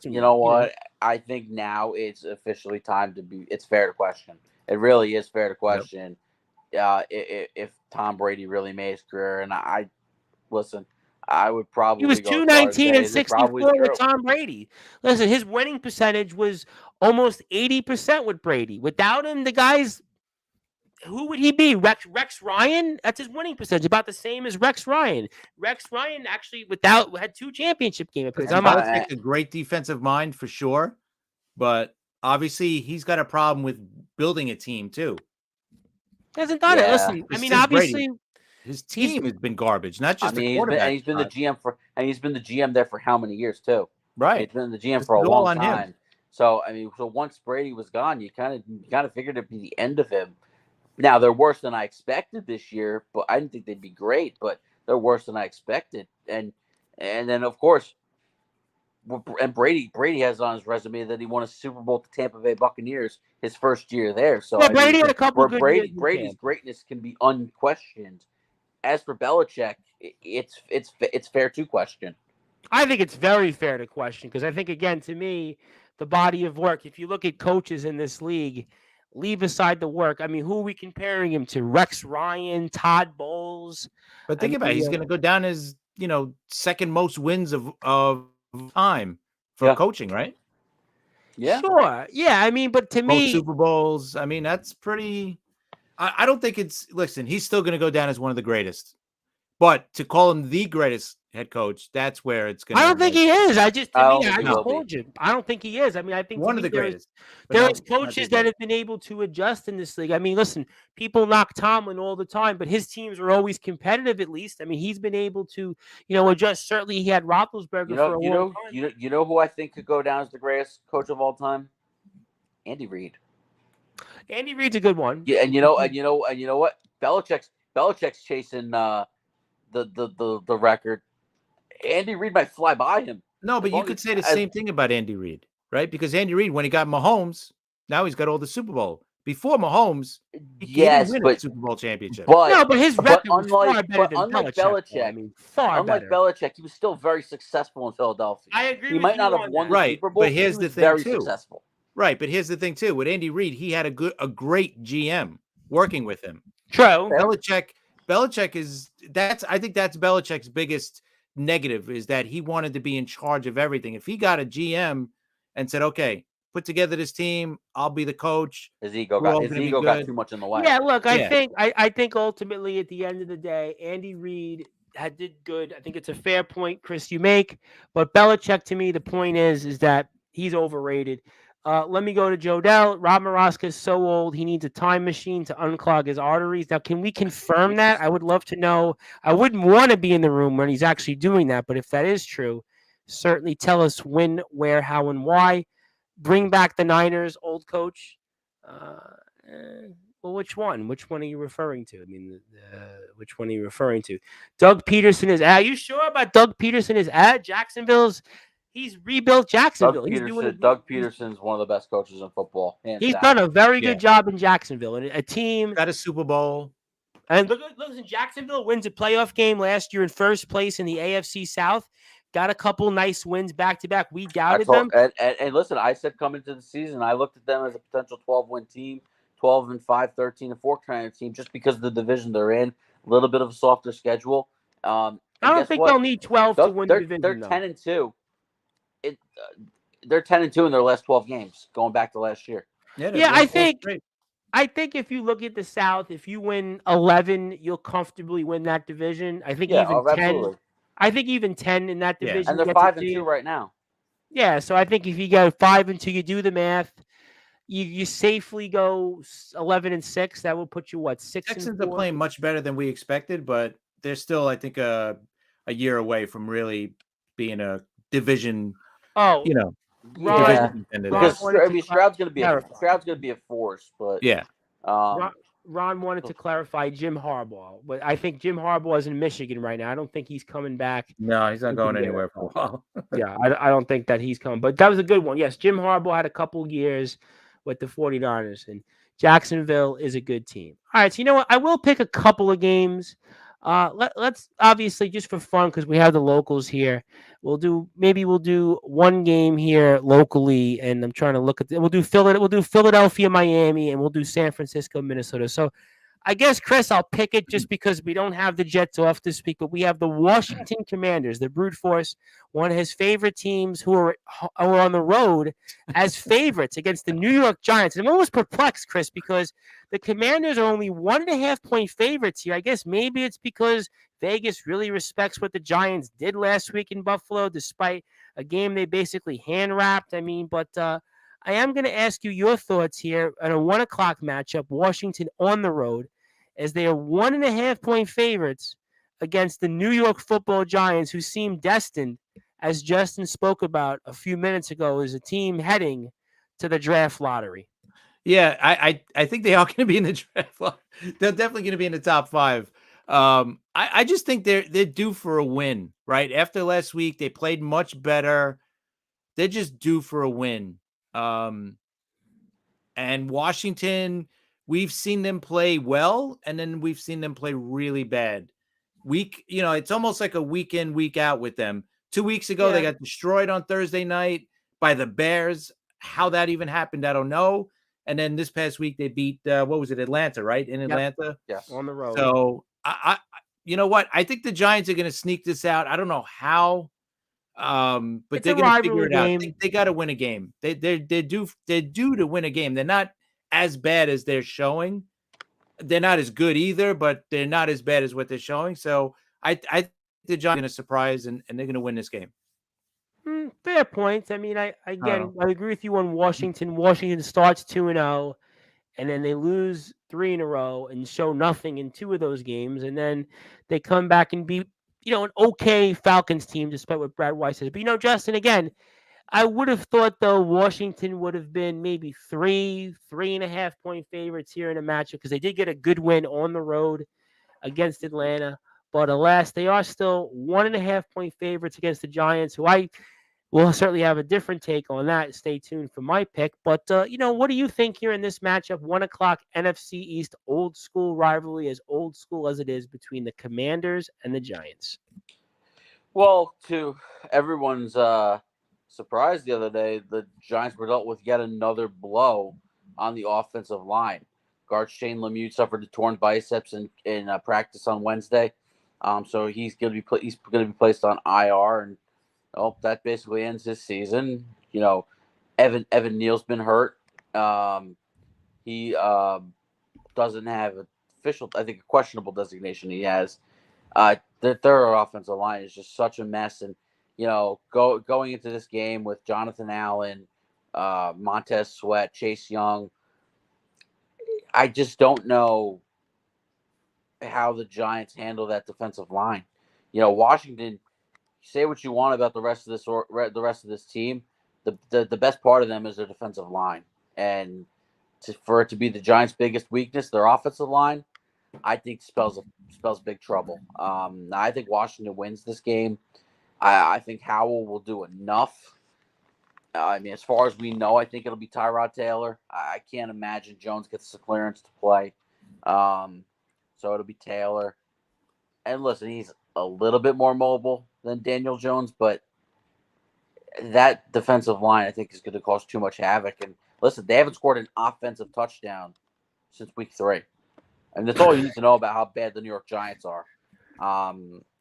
you know what? I think now it's officially time to be. It's fair to question. It really is fair to question if Tom Brady really made his career. And I listen. I would probably. He was 219 and 64 with Tom Brady. Listen, his winning percentage was almost 80% with Brady. Without him, the guys. Who would he be? Rex Ryan? That's his winning percentage, about the same as Rex Ryan. Rex Ryan actually had 2 championship game appearances. Belichick a great defensive mind for sure, but obviously he's got a problem with building a team too. Hasn't done it. Listen, I mean, obviously his team has been garbage, not just the quarterback. He's been the GM there for how many years too? Right, he's been the GM for a long time. So I mean, once Brady was gone, you kind of figured it'd be the end of him. Now, they're worse than I expected this year, but I didn't think they'd be great, but they're worse than I expected. And then, of course, and Brady has on his resume that he won a Super Bowl with the Tampa Bay Buccaneers his first year there. So Brady had a couple of good years. Brady's greatness can be unquestioned. As for Belichick, it's fair to question. I think it's very fair to question because I think, again, to me, the body of work, if you look at coaches in this league, leave aside the work. I mean, who are we comparing him to? Rex Ryan, Todd Bowles. But think about it. He's going to go down as, second most wins of time for coaching, right? Yeah. Sure. Yeah. I mean, but to me. Super Bowls. I mean, that's pretty. I don't think it's. Listen, he's still going to go down as one of the greatest. But to call him the greatest head coach, that's where it's going to. I don't think he is. I just told you. I don't think he is. I mean, I think one of the greatest. There's coaches that have been able to adjust in this league. I mean, listen, people knock Tomlin all the time, but his teams are always competitive. At least, I mean, he's been able to, adjust. Certainly, he had Roethlisberger for a long time. You know who I think could go down as the greatest coach of all time? Andy Reid. Andy Reid's a good one. Yeah, and you know what? Belichick's chasing the record. Andy Reid might fly by him. No, but you could say the same thing about Andy Reid, right? Because Andy Reid, when he got Mahomes, now he's got all the Super Bowl. Before Mahomes, he didn't win a Super Bowl championship. But his record was far better than Belichick. I mean, unlike Belichick, he was still very successful in Philadelphia. I agree. He might not have won the Super Bowl, but here's the thing very too. Successful. Right, but here's the thing too. With Andy Reid, he had a great GM working with him. True. Belichick is I think that's Belichick's biggest negative is that he wanted to be in charge of everything. If he got a GM and said, "Okay, put together this team, I'll be the coach," his ego got too much in the way. Yeah, look, I think ultimately at the end of the day, Andy Reid did good. I think it's a fair point, Chris, you make. But Belichick, to me, the point is that he's overrated. Let me go to Joe Dell. Rob Maraska is so old, he needs a time machine to unclog his arteries. Now, can we confirm that? I would love to know. I wouldn't want to be in the room when he's actually doing that, but if that is true, certainly tell us when, where, how, and why. Bring back the Niners, old coach. Well, which one? Which one are you referring to? I mean, which one are you referring to? Doug Peterson is at. Are you sure about Doug Peterson is at Jacksonville's? He's rebuilt Jacksonville. Doug Peterson's one of the best coaches in football. He's done a very good job in Jacksonville. And a team got a Super Bowl. And look, Jacksonville wins a playoff game last year in first place in the AFC South. Got a couple nice wins back to back. We doubted them. And listen, I said coming into the season, I looked at them as a potential 12-win team, 12-5, 13-4 kind of team, just because of the division they're in. A little bit of a softer schedule. I don't think they'll need 12 to win the division. They're 10-2. They're 10-2 in their last 12 games, going back to last year. Yeah, I think if you look at the South, if you win 11, you'll comfortably win that division. I think even 10. Absolutely. I think even 10 in that division. And they're 5-2 right now. Yeah, so I think if you go 5-2, you do the math. You safely go 11-6. That will put you 6-4. Texans are playing much better than we expected, but they're still, I think, a year away from really being a division. Because Stroud's going to be a force, but Ron wanted to clarify Jim Harbaugh, but I think Jim Harbaugh is in Michigan right now. I don't think he's coming back. No, he's not going anywhere for a while. Yeah, I don't think that he's coming. But that was a good one. Yes, Jim Harbaugh had a couple years with the 49ers, and Jacksonville is a good team. All right, so you know what? I will pick a couple of games. Let's obviously just for fun because we have the locals here. We'll do one game here locally, and I'm trying to look at. We'll do Philadelphia, Miami, and we'll do San Francisco, Minnesota. So, I guess Chris, I'll pick it just because we don't have the Jets off this week, but we have the Washington Commanders, the brute force, one of his favorite teams who are on the road as favorites against the New York Giants. And I'm almost perplexed, Chris, because the Commanders are only 1.5-point favorites here. I guess maybe it's because Vegas really respects what the Giants did last week in Buffalo, despite a game they basically hand-wrapped. I mean, but I am going to ask you your thoughts here on a 1 o'clock matchup, Washington on the road, as they are 1.5-point favorites against the New York Football Giants, who seem destined, as Justin spoke about a few minutes ago, as a team heading to the draft lottery. Yeah, I think they are going to be in the draft. They're definitely going to be in the top 5. I just think they're due for a win, right? After last week, they played much better. They're just due for a win. And Washington, we've seen them play well, and then we've seen them play really bad. It's almost like a week in, week out with them. 2 weeks ago, they got destroyed on Thursday night by the Bears. How that even happened, I don't know. And then this past week, they beat, Atlanta, right? In Atlanta? Yes. On the road. So, you know what? I think the Giants are going to sneak this out. I don't know how, but they're going to figure it out. They got to win a game. They're due to win a game. They're not as bad as they're showing. They're not as good either, but they're not as bad as what they're showing. So I think the Giants are going to surprise, and they're going to win this game. Fair points. I mean, I agree with you on Washington. Washington starts 2-0, and then they lose 3 in a row and show nothing in 2 of those games, and then they come back and beat an okay Falcons team, despite what Brad Weiss says. But Justin, again, I would have thought though Washington would have been maybe 3.5-point favorites here in a matchup because they did get a good win on the road against Atlanta. But alas, they are still 1.5-point favorites against the Giants, who I will certainly have a different take on that. Stay tuned for my pick. But, what do you think here in this matchup? 1 o'clock NFC East, old school rivalry, as old school as it is, between the Commanders and the Giants. Well, to everyone's surprise the other day, the Giants were dealt with yet another blow on the offensive line. Guard Shane Lemieux suffered a torn biceps in practice on Wednesday. So he's going to be placed on IR, and that basically ends his season. Evan Neal's been hurt. He doesn't have an official, I think, a questionable designation he has. Their offensive line is just such a mess, and going into this game with Jonathan Allen, Montez Sweat, Chase Young. I just don't know how the Giants handle that defensive line. Washington. Say what you want about the rest of this team. The best part of them is their defensive line, and for it to be the Giants' biggest weakness, their offensive line, I think spells big trouble. I think Washington wins this game. I think Howell will do enough. I mean, as far as we know, I think it'll be Tyrod Taylor. I can't imagine Jones gets the clearance to play. So it'll be Taylor. And listen, he's a little bit more mobile than Daniel Jones, but that defensive line, I think, is going to cause too much havoc. And listen, they haven't scored an offensive touchdown since week 3. And that's all you need to know about how bad the New York Giants are.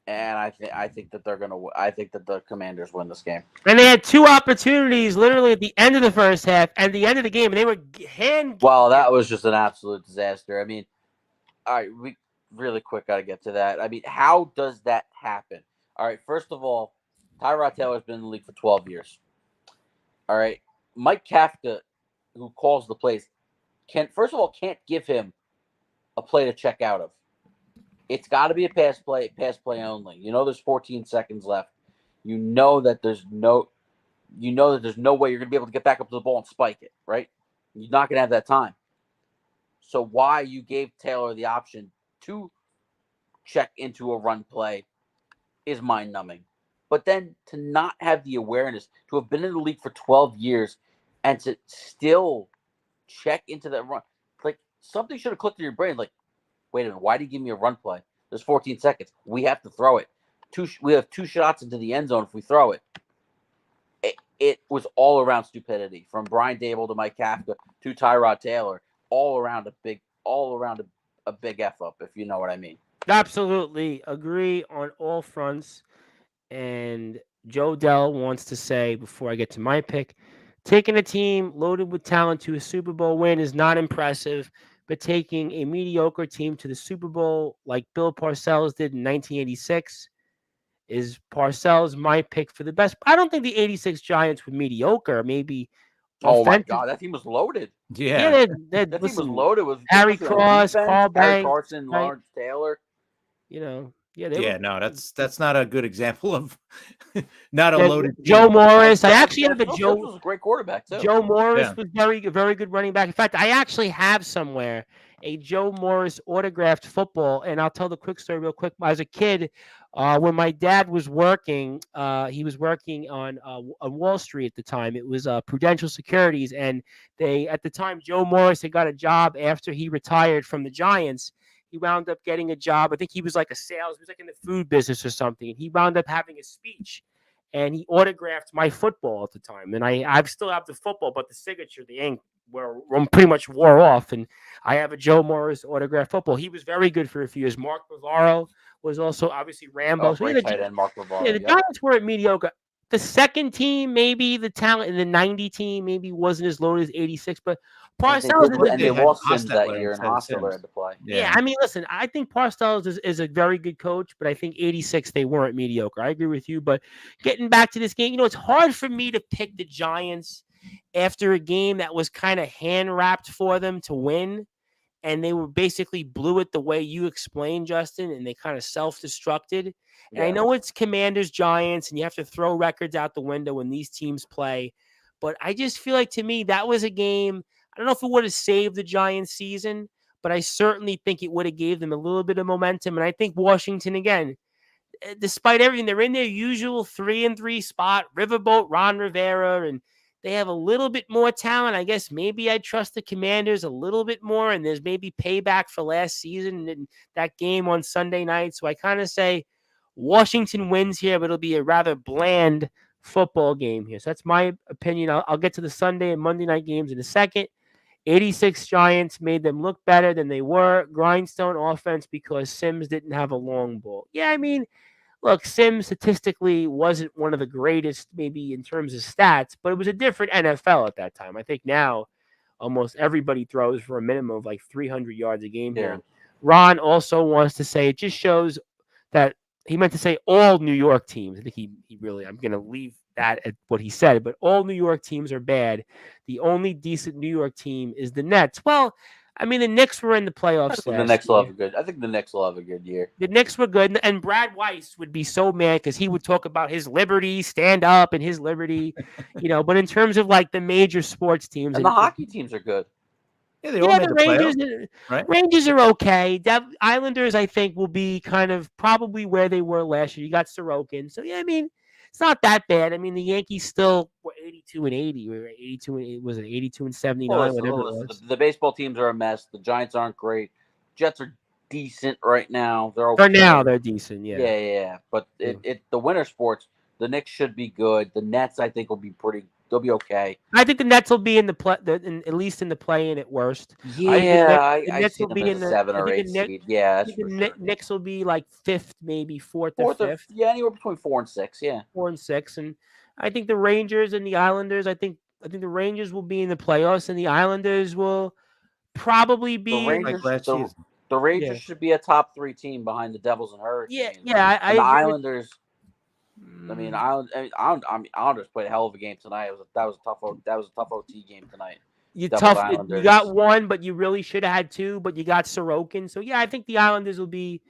And I think that I think that the Commanders win this game. And they had 2 opportunities literally at the end of the first half and the end of the game, and they were Well, that was just an absolute disaster. I mean, all right, we really quick got to get to that. I mean, how does that happen? All right, first of all, Tyrod Taylor's been in the league for 12 years. All right, Mike Kafka, who calls the plays, can't give him a play to check out of. It's got to be a pass play only. There's 14 seconds left. You know that there's no way you're going to be able to get back up to the ball and spike it, right? You're not going to have that time. So why you gave Taylor the option to check into a run play is mind-numbing. But then to not have the awareness, to have been in the league for 12 years and to still check into that run, like something should have clicked in your brain, like, wait a minute, why did you give me a run play? There's 14 seconds. We have to throw it. We have 2 shots into the end zone if we throw it. It was all around stupidity, from Brian Dable to Mike Kafka to Tyrod Taylor, all around a big F up, if you know what I mean. Absolutely agree on all fronts. And Joe Dell wants to say, before I get to my pick, taking a team loaded with talent to a Super Bowl win is not impressive, but taking a mediocre team to the Super Bowl like Bill Parcells did in 1986 is Parcells my pick for the best. I don't think the 86 Giants were mediocre. Maybe. Oh my God, that team was loaded. Yeah, that team was loaded with Harry Cross, Carl Banks, Harry Carson, Lawrence Taylor. No, that's not a good example of not a loaded Joe team. Morris. I actually have a Joe. Was a great quarterback too. Joe Morris was very good running back. In fact, I actually have somewhere a Joe Morris autographed football, and I'll tell the quick story real quick. As a kid, when my dad was working, he was working on Wall Street at the time. It was Prudential Securities, and at the time Joe Morris had got a job after he retired from the Giants. He wound up getting a job. I think he was like he was like in the food business or something. And he wound up having a speech, and he autographed my football at the time. And I still have the football, but the signature, the ink, pretty much wore off. And I have a Joe Morris autographed football. He was very good for a few years. Mark Bavaro was also obviously Rambo. Oh, great tight end, Mark Bavaro. Yeah, the Giants weren't mediocre. The second team, maybe the talent in the 90 team, maybe wasn't as loaded as 86, but Parcells they lost Sims that year, and Hostetler had to play. Yeah, I mean, listen, I think Parcells is a very good coach, but I think 86 they weren't mediocre. I agree with you, but getting back to this game, it's hard for me to pick the Giants after a game that was kind of hand-wrapped for them to win, and they were basically blew it the way you explained, Justin, and they kind of self-destructed. And I know it's Commanders, Giants, and you have to throw records out the window when these teams play, but I just feel like, to me, that was a game. I don't know if it would have saved the Giants season, but I certainly think it would have gave them a little bit of momentum. And I think Washington, again, despite everything, they're in their usual 3-3 spot, Riverboat, Ron Rivera, and they have a little bit more talent. I guess maybe I trust the Commanders a little bit more, and there's maybe payback for last season and that game on Sunday night. So I kind of say Washington wins here, but it'll be a rather bland football game here. So that's my opinion. I'll get to the Sunday and Monday night games in a second. 86 Giants made them look better than they were. Grindstone offense because Sims didn't have a long ball. Yeah, I mean, look, Sims statistically wasn't one of the greatest maybe in terms of stats, but it was a different NFL at that time. I think now almost everybody throws for a minimum of like 300 yards a game here. Ron also wants to say it just shows that he meant to say all New York teams. I think he really, I'm going to leave that at what he said, but all New York teams are bad. The only decent New York team is the Nets. Well, I mean, the Knicks were in the playoffs The last Knicks will year. have a good. I think the Knicks will have a good year. The Knicks were good, and Brad Weiss would be so mad because he would talk about his liberty, stand up, and his liberty, But in terms of like the major sports teams, And the hockey teams are good. Yeah, they all made the Rangers, playoffs, right? Rangers are okay. Islanders, I think, will be kind of probably where they were last year. You got Sorokin, so yeah, I mean, it's not that bad. I mean, the Yankees still were 82-80, or 82 and was it 82-79, whatever it was. The baseball teams are a mess. The Giants aren't great. Jets are decent right now. They're okay. For now, they're decent. Yeah, yeah. But the winter sports, the Knicks should be good. The Nets, I think, will be pretty. They'll be okay. I think the Nets will be in the play, at least in the play-in at worst. Yeah, the Nets will be in the 7 or 8 seed. Yeah, that's for sure. Knicks will be like 5th, maybe 4th or 5th. Yeah, anywhere between 4 and 6. Yeah, 4 and 6, and I think the Rangers and the Islanders. I think the Rangers will be in the playoffs, and the Islanders will probably be the Rangers should be a top 3 team behind the Devils and Hurricanes. Yeah. The Islanders. I mean, Islanders played a hell of a game tonight. That was a tough OT game tonight. You got one, but you really should have had 2. But you got Sorokin, so yeah, I think the Islanders will be,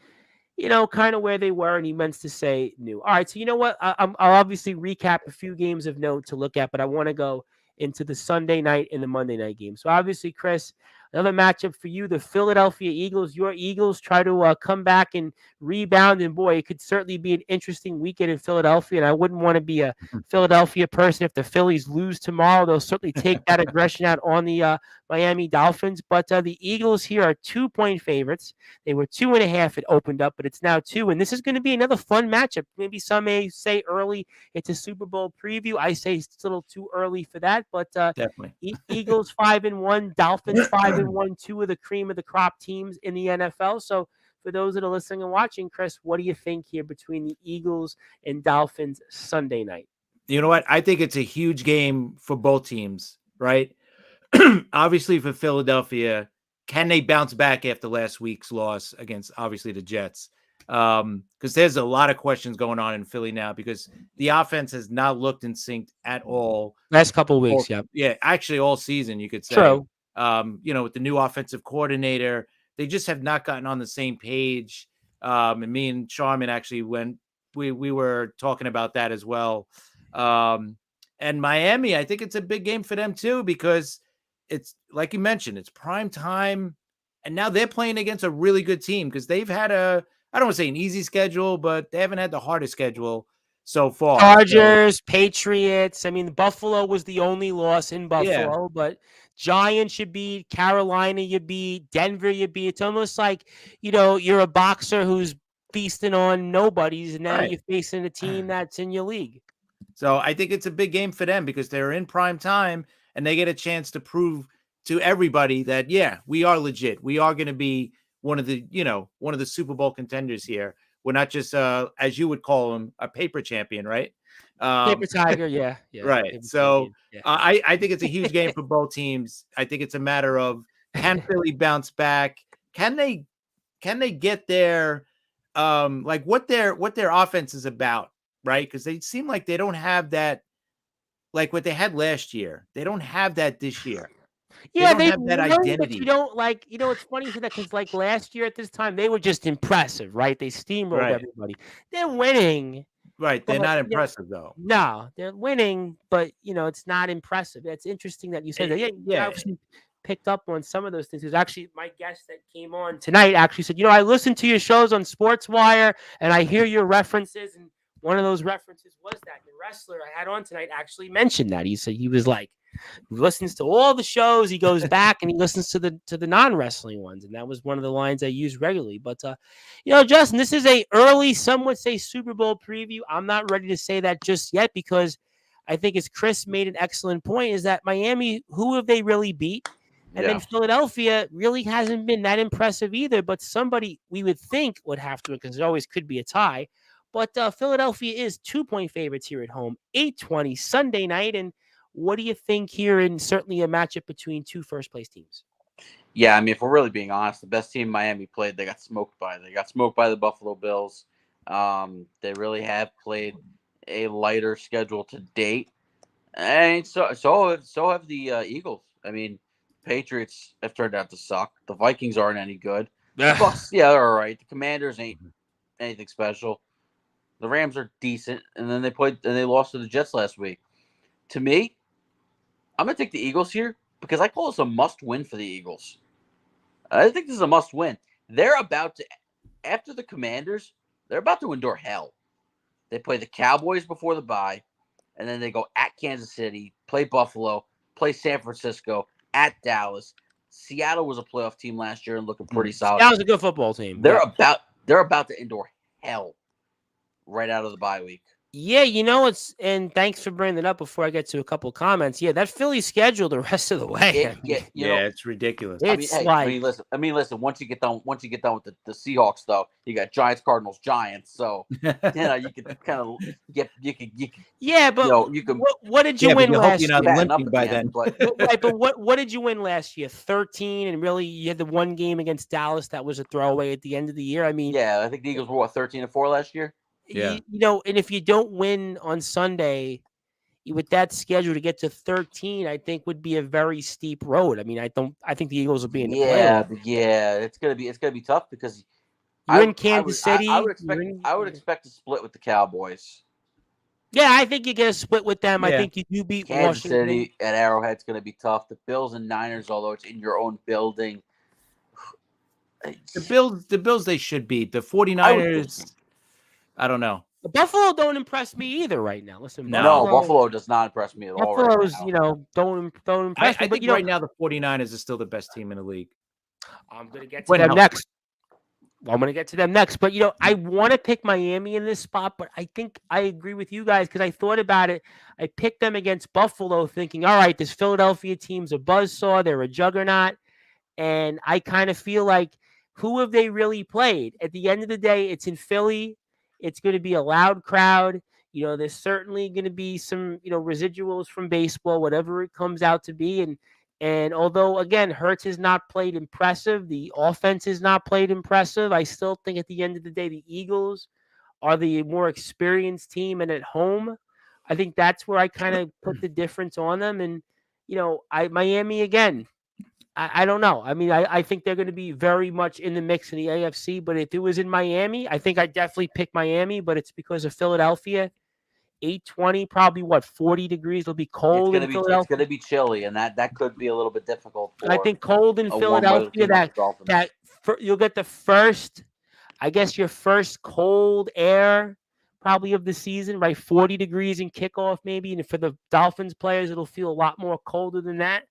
kind of where they were. And he meant to say new. All right, so you know what? I'll obviously recap a few games of note to look at, but I want to go into the Sunday night and the Monday night game. So obviously, Chris, another matchup for you, the Philadelphia Eagles. Your Eagles try to come back and rebound, and boy, it could certainly be an interesting weekend in Philadelphia. And I wouldn't want to be a Philadelphia person if the Phillies lose tomorrow. They'll certainly take that aggression out on the Miami Dolphins. But the Eagles here are 2-point favorites. They were 2.5. It opened up, but it's now 2. And this is going to be another fun matchup. Maybe some may say early it's a Super Bowl preview. I say it's a little too early for that. But definitely Eagles 5-1, Dolphins 5-1, 2 of the cream of the crop teams in the NFL. So for those that are listening and watching, Chris, what do you think here between the Eagles and Dolphins Sunday night? You know what? I think it's a huge game for both teams, right? Obviously for Philadelphia, can they bounce back after last week's loss against obviously the Jets? Because there's a lot of questions going on in Philly now because the offense has not looked in sync at all. Last couple of weeks, yeah, actually all season you could say. True. With the new offensive coordinator, they just have not gotten on the same page. And me and Charmin actually we were talking about that as well. And Miami, I think it's a big game for them too because it's like you mentioned, it's prime time, and now they're playing against a really good team because they've had I don't want to say an easy schedule, but they haven't had the hardest schedule so far. Chargers, Patriots. I mean, Buffalo was the only loss in Buffalo, but Giants you beat, Carolina you beat, Denver you beat. It's almost like, you're a boxer who's feasting on nobodies, and now you're facing a team that's in your league. So I think it's a big game for them because they're in prime time and they get a chance to prove to everybody that, yeah, we are legit. We are going to be one of the Super Bowl contenders here. We're not just, as you would call them, a paper champion, right? Paper tiger, yeah. Right. So I think it's a huge game for both teams. I think it's a matter of, can Philly bounce back? Can they get their like what their offense is about, right? Because they seem like they don't have that, like what they had last year. They don't have that this year. Yeah, they don't have that identity. You don't like, it's funny for that because like last year at this time they were just impressive, right? They steamrolled everybody. They're winning. Right. They're not impressive though. No, they're winning, but it's not impressive. It's interesting that you said that. Yeah. I picked up on some of those things. Because actually my guest that came on tonight actually said, I listened to your shows on Sportswire and I hear your references, and one of those references was that the wrestler I had on tonight actually mentioned that. He said he was like, he listens to all the shows. He goes back and he listens to the non-wrestling ones, and that was one of the lines I use regularly. But Justin, this is a early, some would say, Super Bowl preview. I'm not ready to say that just yet because I think, as Chris made an excellent point, is that Miami, who have they really beat? And then Philadelphia really hasn't been that impressive either. But somebody we would think would have to, because it always could be a tie. But Philadelphia is 2-point favorites here at home, 8:20 Sunday night. And what do you think here in certainly a matchup between two first-place teams? Yeah, I mean, if we're really being honest, the best team Miami played, they got smoked by. They got smoked by the Buffalo Bills. They really have played a lighter schedule to date, and so have the Eagles. I mean, Patriots have turned out to suck. The Vikings aren't any good. The Bucks, yeah, they're all right. The Commanders ain't anything special. The Rams are decent, and then they lost to the Jets last week. To me, I'm gonna take the Eagles here because I call this a must-win for the Eagles. I think this is a must-win. They're about to, after the Commanders, they're about to endure hell. They play the Cowboys before the bye, and then they go at Kansas City, play Buffalo, play San Francisco, at Dallas. Seattle was a playoff team last year and looking pretty solid. That was a good football team. They're about to endure hell right out of the bye week. Yeah, and thanks for bringing it up before I get to a couple of comments. Yeah, that Philly schedule the rest of the way. It's ridiculous. Listen. Once you get done with the Seahawks, though, you got Giants, Cardinals, Giants. So you can kind of you can. Yeah, but you can. What did you win last year? You're not limping by then. But right, but what did you win last year? 13, and really you had the one game against Dallas that was a throwaway at the end of the year. I mean, yeah, I think the Eagles were 13-4 last year. Yeah. And if you don't win on Sunday with that schedule to get to 13, I think would be a very steep road. I mean, I think the Eagles will be in the playoff. Yeah, it's gonna be tough because you're in Kansas City. I would expect to split with the Cowboys. Yeah, I think you get a split with them. Yeah. I think you do beat Kansas Washington. City at Arrowhead's gonna be tough. The Bills and Niners, although it's in your own building. The Bills they should beat. The 49ers. I don't know. The Buffalo don't impress me either right now. Listen, Buffalo does not impress me at all. Buffalo's, don't impress me. I think right now the 49ers is still the best team in the league. I'm going to get to them next. I'm going to get to them next. But, I want to pick Miami in this spot, but I think I agree with you guys because I thought about it. I picked them against Buffalo thinking, all right, this Philadelphia team's a buzzsaw. They're a juggernaut. And I kind of feel like, who have they really played? At the end of the day, it's in Philly. It's going to be a loud crowd. There's certainly going to be some, residuals from baseball, whatever it comes out to be. And although, again, Hurts has not played impressive, the offense has not played impressive, I still think at the end of the day, the Eagles are the more experienced team. And at home, I think that's where I kind of put the difference on them. And, Miami, again, I don't know. I mean, I think they're going to be very much in the mix in the AFC. But if it was in Miami, I think I'd definitely pick Miami. But it's because of Philadelphia. 820, probably 40 degrees. It'll be cold in Philadelphia. It's going to be chilly, and that could be a little bit difficult. I think cold in Philadelphia. You'll get the first, I guess, your first cold air probably of the season, right? 40 degrees in kickoff, maybe. And for the Dolphins players, it'll feel a lot more colder than that.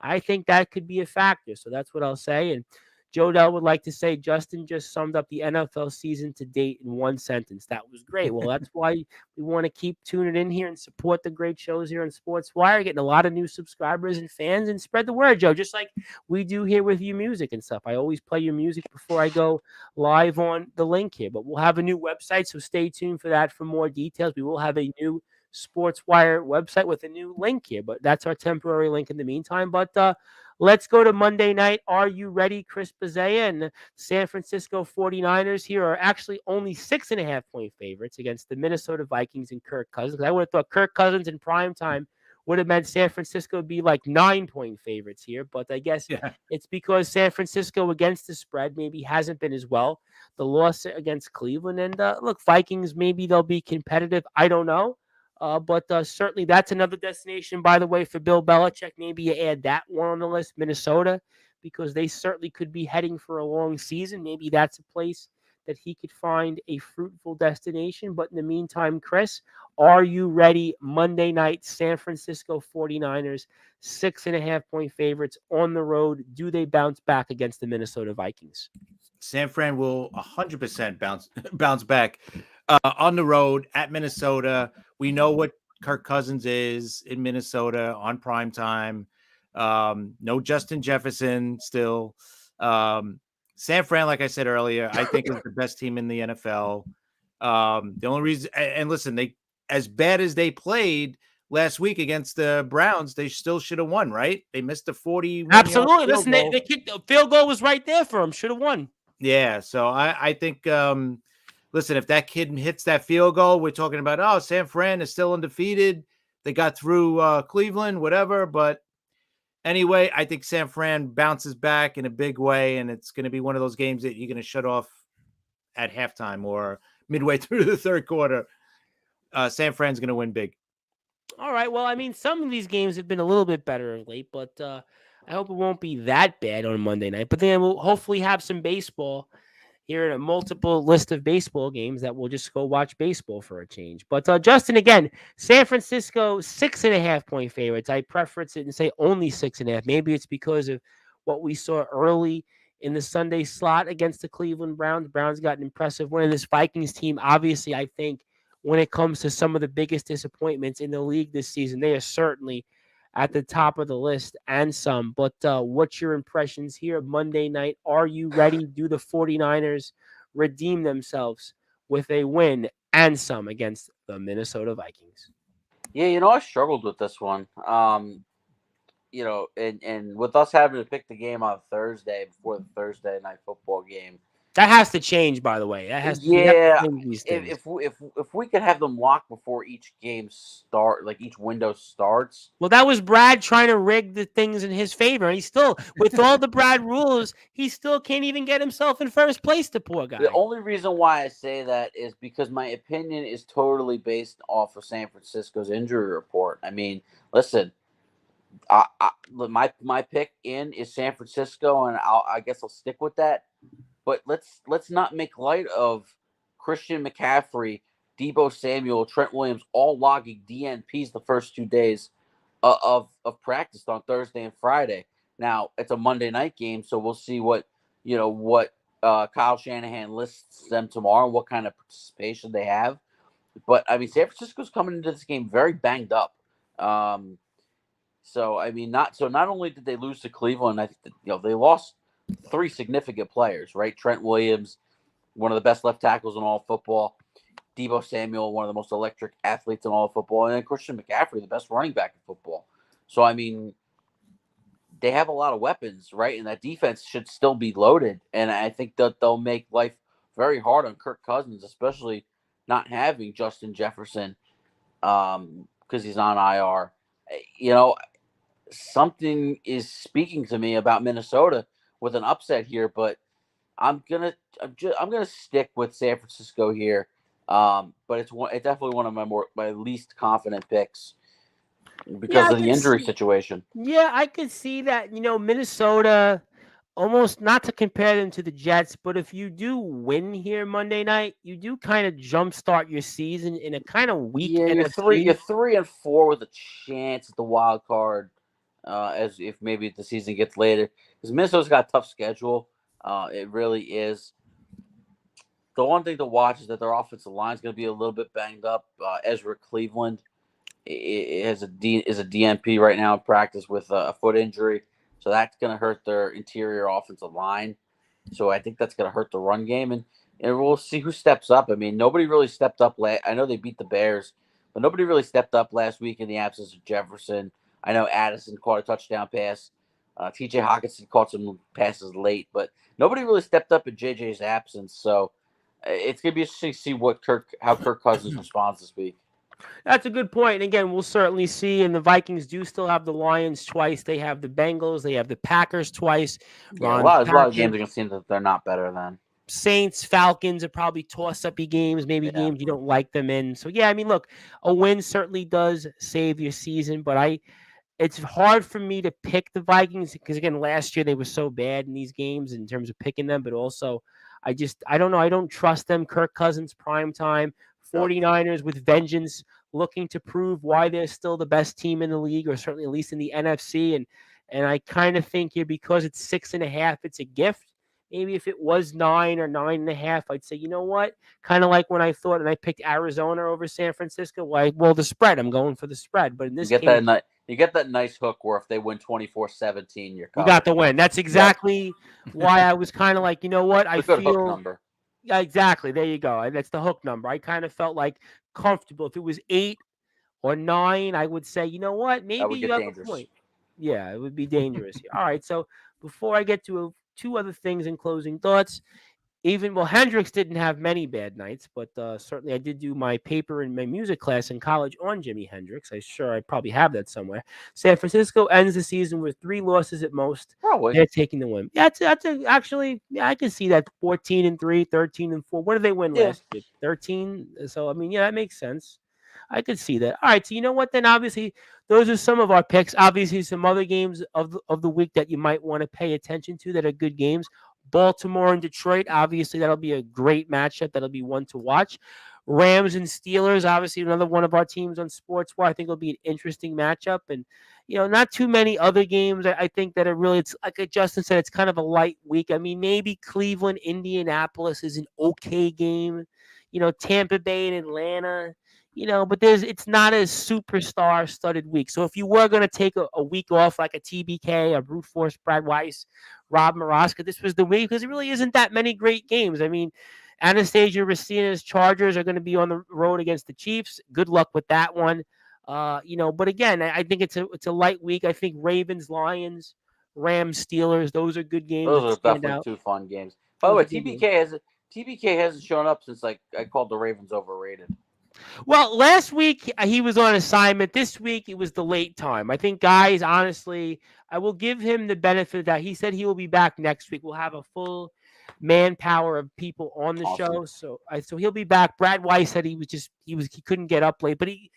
I think that could be a factor. So that's what I'll say. And Joe Dell would like to say Justin just summed up the NFL season to date in one sentence. That was great. Well, that's why we want to keep tuning in here and support the great shows here on Sportswire, getting a lot of new subscribers and fans, and spread the word, Joe, just like we do here with your music and stuff. I always play your music before I go live on the link here. But we'll have a new website, so stay tuned for that for more details. We will have a new Sportswire website with a new link here, but that's our temporary link in the meantime. But let's go to Monday night. Are you ready? Chris Bazea and the San Francisco 49ers here are actually only 6.5-point favorites against the Minnesota Vikings and Kirk Cousins. I would have thought Kirk Cousins in primetime would have meant San Francisco would be like 9-point favorites here, but I guess it's because San Francisco against the spread maybe hasn't been as well. The loss against Cleveland, and look, Vikings, maybe they'll be competitive. I don't know. But certainly that's another destination, by the way, for Bill Belichick. Maybe you add that one on the list, Minnesota, because they certainly could be heading for a long season. Maybe that's a place that he could find a fruitful destination. But in the meantime, Chris, are you ready? Monday night, San Francisco 49ers, 6.5-point favorites on the road. Do they bounce back against the Minnesota Vikings? San Fran will 100% bounce back on the road at Minnesota. We know what Kirk Cousins is in Minnesota on prime time. No Justin Jefferson still. San Fran, like I said earlier, I think is the best team in the NFL. The only reason, and listen, they, as bad as they played last week against the Browns, they still should have won, right? They missed a 40. Absolutely. Listen, they kicked the field goal was right there for them. Should have won. Yeah. So I think listen, if that kid hits that field goal, we're talking about, oh, San Fran is still undefeated. They got through Cleveland, whatever. But anyway, I think San Fran bounces back in a big way, and it's going to be one of those games that you're going to shut off at halftime or midway through the third quarter. San Fran's going to win big. All right. Well, I mean, some of these games have been a little bit better of late, but I hope it won't be that bad on Monday night. But then we'll hopefully have some baseball here in a multiple list of baseball games that we'll just go watch baseball for a change. But Justin, again, San Francisco 6.5-point favorites. I preference it and say only 6.5. Maybe it's because of what we saw early in the Sunday slot against the Cleveland Browns. Browns got an impressive win. This Vikings team, obviously, I think when it comes to some of the biggest disappointments in the league this season, they are certainly at the top of the list and some. But what's your impressions here Monday night? Are you ready? Do the 49ers redeem themselves with a win and some against the Minnesota Vikings? Yeah, I struggled with this one. And with us having to pick the game on Thursday before the Thursday night football game. That has to change, by the way. That has to change these things. If we could have them locked before each game start, like each window starts. Well, that was Brad trying to rig the things in his favor. And he still, with all the Brad rules, he still can't even get himself in first place, the poor guy. The only reason why I say that is because my opinion is totally based off of San Francisco's injury report. I mean, listen, my pick in is San Francisco, and I guess I'll stick with that. But let's not make light of Christian McCaffrey, Deebo Samuel, Trent Williams all logging DNPs the first 2 days of practice on Thursday and Friday. Now it's a Monday night game, so we'll see what Kyle Shanahan lists them tomorrow and what kind of participation they have. But I mean, San Francisco's coming into this game very banged up. So I mean, not only did they lose to Cleveland, I think they lost 3 significant players, right? Trent Williams, one of the best left tackles in all of football. Deebo Samuel, one of the most electric athletes in all of football. And then Christian McCaffrey, the best running back in football. So, I mean, they have a lot of weapons, right? And that defense should still be loaded. And I think that they'll make life very hard on Kirk Cousins, especially not having Justin Jefferson because he's on IR. Something is speaking to me about Minnesota with an upset here, but I'm gonna stick with San Francisco here. But it's definitely one of my least confident picks because of the injury situation. Yeah, I could see that. Minnesota, almost not to compare them to the Jets, but if you do win here Monday night, you do kind of jumpstart your season in a kind of weak. Yeah, you're 3-4 with a chance at the wild card. As if maybe the season gets later, because Minnesota's got a tough schedule. It really is. The one thing to watch is that their offensive line is going to be a little bit banged up. Ezra Cleveland is a DNP right now in practice with a foot injury, so that's going to hurt their interior offensive line. So I think that's going to hurt the run game, and we'll see who steps up. I mean, nobody really stepped up. I know they beat the Bears, but nobody really stepped up last week in the absence of Jefferson. I know Addison caught a touchdown pass. T.J. Hockenson caught some passes late, but nobody really stepped up in J.J.'s absence. So it's going to be interesting to see how Kirk Cousins responds this week. That's a good point. And again, we'll certainly see. And the Vikings do still have the Lions twice. They have the Bengals. They have the Packers twice. Yeah, a lot of games are going to seem that they're not better than. Saints, Falcons are probably toss-uppy games, maybe games you don't like them in. So, yeah, I mean, look, a win certainly does save your season, but it's hard for me to pick the Vikings because, again, last year they were so bad in these games in terms of picking them, but also I don't know. I don't trust them. Kirk Cousins, primetime, 49ers with vengeance, looking to prove why they're still the best team in the league, or certainly at least in the NFC. And I kind of think here, because it's 6.5, it's a gift. Maybe if it was 9 or 9.5, I'd say, you know what? Kind of like when I thought, and I picked Arizona over San Francisco. Well, the spread. I'm going for the spread. But in this case, you get that nice hook where if they win 24-17, you're covered. You got the win. That's exactly why I was kind of like, you know what? I feel hook number. Yeah, exactly. There you go. That's the hook number. I kind of felt like comfortable. If it was 8 or 9, I would say, you know what? Maybe you have a point. Yeah, it would be dangerous. All right. So before I get to 2 other things in closing thoughts, Hendricks didn't have many bad nights, but certainly I did do my paper in my music class in college on Jimi Hendrix. I probably have that somewhere. San Francisco ends the season with 3 losses at most. Probably. They're taking the win. Yeah, actually, yeah, I can see that 14-3, 13-4. What did they win last year? 13. So I mean, yeah, that makes sense. I could see that. All right, so you know what? Then obviously, those are some of our picks. Obviously, some other games of the week that you might want to pay attention to that are good games. Baltimore and Detroit, obviously, that'll be a great matchup. That'll be one to watch. Rams and Steelers, obviously, another one of our teams on Sportswire. I think it'll be an interesting matchup. And, not too many other games I think that are really, it's like Justin said, it's kind of a light week. I mean, maybe Cleveland, Indianapolis is an okay game. Tampa Bay and Atlanta. But it's not a superstar studded week. So if you were going to take a week off, like a TBK, a brute force Brad Weiss, Rob Maraska, this was the week because it really isn't that many great games. I mean, Anastasia Racina's Chargers are going to be on the road against the Chiefs. Good luck with that one. But again, I think it's a light week. I think Ravens, Lions, Rams, Steelers, those are good games. Those are definitely 2 fun games. By the way, TBK hasn't shown up since I called the Ravens overrated. Well, last week he was on assignment. This week it was the late time. I think, guys, honestly, I will give him the benefit that he said he will be back next week. We'll have a full manpower of people on the show, so he'll be back. Brad Weiss said he couldn't get up late, but he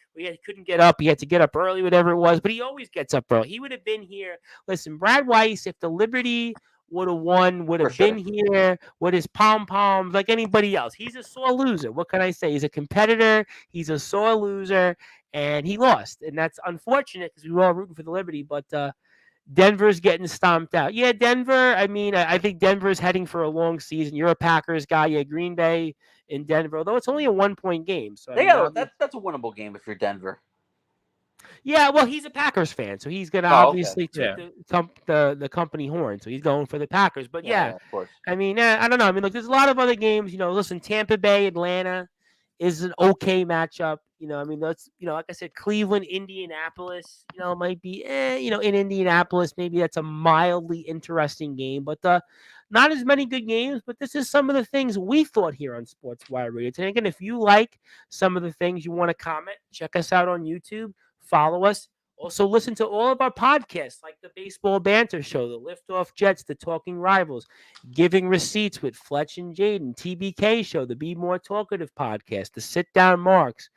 couldn't get up. He had to get up early, whatever it was. But he always gets up early. He would have been here. Listen, Brad Weiss, if the Liberty would have won, would have been here with his pom-poms like anybody else. He's a sore loser. What can I say? He's a competitor. He's a sore loser, and he lost. And that's unfortunate because we were all rooting for the Liberty, but Denver's getting stomped out. Yeah, Denver, I mean, I think Denver's heading for a long season. You're a Packers guy. Yeah, Green Bay in Denver, although it's only a 1-point game. So that's a winnable game if you're Denver. Yeah, well, he's a Packers fan, so he's going to obviously toot the company horn. So he's going for the Packers. But yeah, of course. I mean, I don't know. I mean, look, there's a lot of other games. Listen, Tampa Bay, Atlanta is an okay matchup. I mean, that's like I said, Cleveland, Indianapolis. Might be in Indianapolis. Maybe that's a mildly interesting game, but not as many good games. But this is some of the things we thought here on Sportswire Radio today. Again, if you like some of the things you want to comment, check us out on YouTube. Follow us. Also, listen to all of our podcasts like the Baseball Banter Show, the Liftoff Jets, the Talking Rivals, Giving Receipts with Fletch and Jaden, TBK Show, the Be More Talkative podcast, the Sit Down Marks,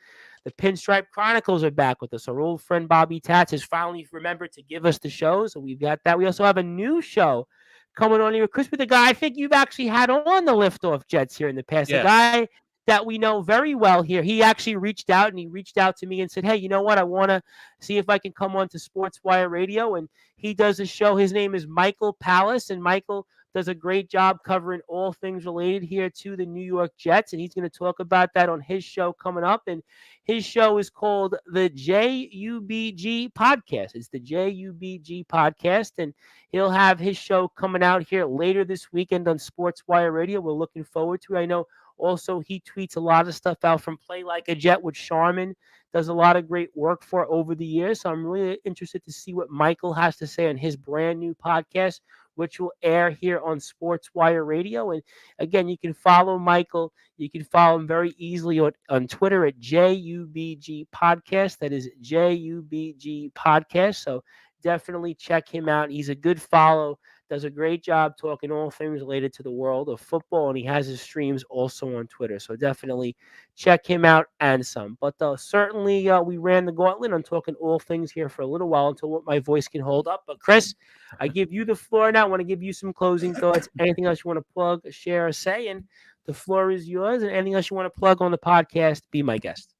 the Pinstripe Chronicles are back with us. Our old friend Bobby Tats has finally remembered to give us the show, so we've got that. We also have a new show coming on here, Chris, with a guy I think you've actually had on the Liftoff Jets here in the past. Yes. A guy that we know very well here. He actually reached out to me and said, hey, you know what? I want to see if I can come on to Sportswire Radio. And he does a show. His name is Michael Palace, and Michael does a great job covering all things related here to the New York Jets. And he's going to talk about that on his show coming up. And his show is called the JUBG Podcast. It's the JUBG Podcast. And he'll have his show coming out here later this weekend on Sportswire Radio. We're looking forward to it. I know also he tweets a lot of stuff out from Play Like a Jet, which Sharman does a lot of great work for over the years. So I'm really interested to see what Michael has to say on his brand new podcast, which will air here on Sportswire Radio. And again, you can follow Michael. You can follow him very easily on Twitter at JUBG Podcast. That is JUBG Podcast. So definitely check him out. He's a good follow. Does a great job talking all things related to the world of football, and he has his streams also on Twitter. So definitely check him out and some. But certainly we ran the gauntlet on talking all things here for a little while until what my voice can hold up. But Chris, I give you the floor now. I want to give you some closing thoughts. Anything else you want to plug, share, or say? And the floor is yours. And anything else you want to plug on the podcast, be my guest.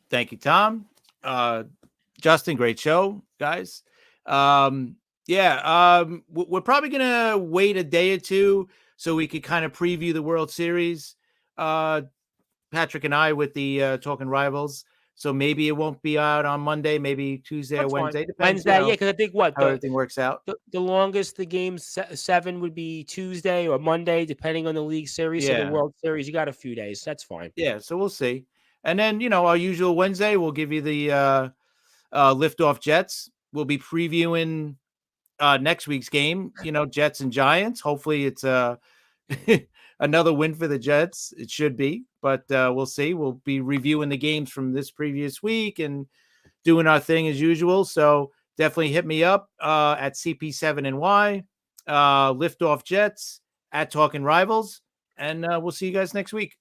Thank you, Tom. Justin, great show, guys. We're probably going to wait a day or two so we could kind of preview the World Series. Patrick and I with the Talking Rivals. So maybe it won't be out on Monday, maybe Tuesday or Wednesday. Depends, Wednesday, yeah, because I think how everything works out. The longest the game 7 would be Tuesday or Monday, depending on the league series. Yeah. So the World Series, you got a few days. That's fine. Yeah, so we'll see. And then, our usual Wednesday, we'll give you the Liftoff Jets. We'll be previewing next week's game, Jets and Giants. Hopefully it's another win for the Jets. It should be, but we'll see. We'll be reviewing the games from this previous week and doing our thing as usual. So definitely hit me up at CP7NY, Liftoff Jets, at Talking Rivals, and we'll see you guys next week.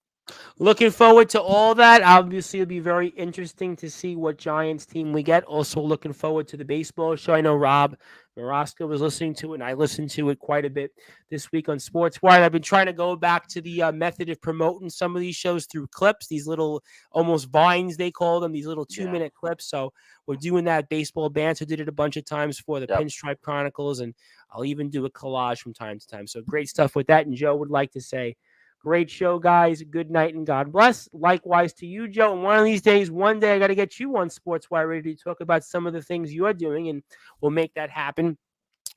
Looking forward to all that. Obviously, it'll be very interesting to see what Giants team we get. Also, looking forward to the baseball show. I know Rob Maraska was listening to it, and I listened to it quite a bit this week on Sportswire. I've been trying to go back to the method of promoting some of these shows through clips, these little almost vines, they call them, these little 2-minute clips. So we're doing that. Baseball Banter did it a bunch of times for the Pinstripe Chronicles, and I'll even do a collage from time to time. So great stuff with that. And Joe would like to say, great show, guys. Good night and God bless. Likewise to you, Joe. And one of these days, one day, I got to get you on Sportswire Radio to talk about some of the things you're doing, and we'll make that happen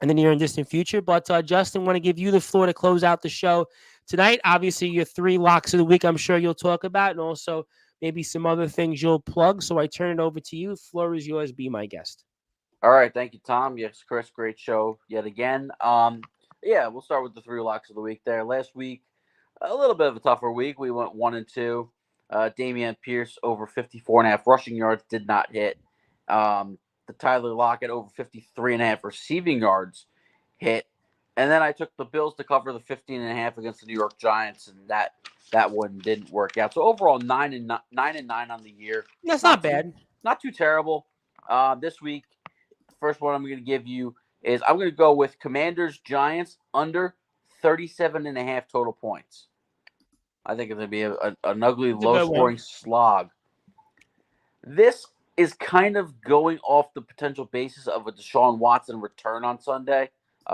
in the near and distant future. But Justin, want to give you the floor to close out the show tonight. Obviously, your 3 locks of the week, I'm sure you'll talk about, and also maybe some other things you'll plug. So I turn it over to you. Floor is yours. Be my guest. All right. Thank you, Tom. Yes, Chris, great show yet again. We'll start with the 3 locks of the week there. Last week, a little bit of a tougher week. We went 1-2. Damian Pierce over 54.5 rushing yards did not hit. The Tyler Lockett over 53.5 receiving yards hit. And then I took the Bills to cover the 15.5 against the New York Giants, and that one didn't work out. So overall, 9-9 on the year. That's not bad. Not too terrible. This week, first one I'm going to give you is I'm going to go with Commanders Giants under 37.5 total points. I think it's going to be an ugly, low-scoring slog. This is kind of going off the potential basis of a Deshaun Watson return on Sunday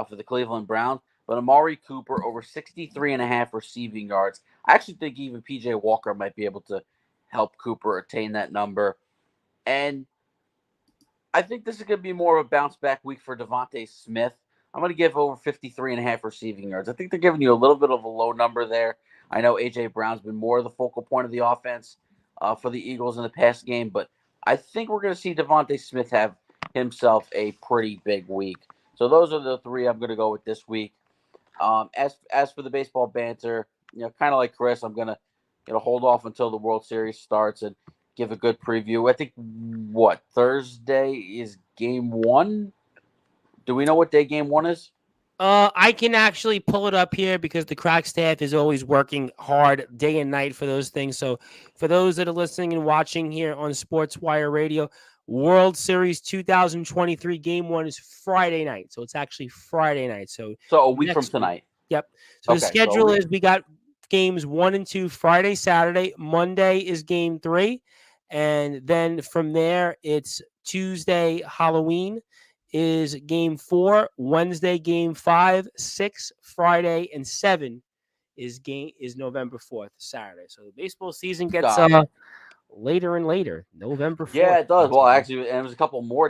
for the Cleveland Browns, but Amari Cooper over 63.5 receiving yards. I actually think even P.J. Walker might be able to help Cooper attain that number. And I think this is going to be more of a bounce-back week for Devontae Smith. I'm going to give over 53.5 receiving yards. I think they're giving you a little bit of a low number there. I know A.J. Brown's been more of the focal point of the offense for the Eagles in the past game, but I think we're going to see Devontae Smith have himself a pretty big week. So those are the 3 I'm going to go with this week. As for the baseball banter, kind of like Chris, I'm going to hold off until the World Series starts and give a good preview. I think, Thursday is Game 1? Do we know what day Game 1 is? I can actually pull it up here because the crack staff is always working hard day and night for those things. So for those that are listening and watching here on Sportswire Radio, World Series 2023 Game 1 is Friday night. So it's actually Friday night. So a week from tonight. Yep. So the schedule is we got games 1 and 2 Friday, Saturday. Monday is Game 3. And then from there, it's Tuesday, Halloween is Game 4, Wednesday Game 5, 6 Friday, and 7 is November 4th, Saturday. So the baseball season gets later and later, November 4th. Yeah, it does. Well, actually, and it was a couple more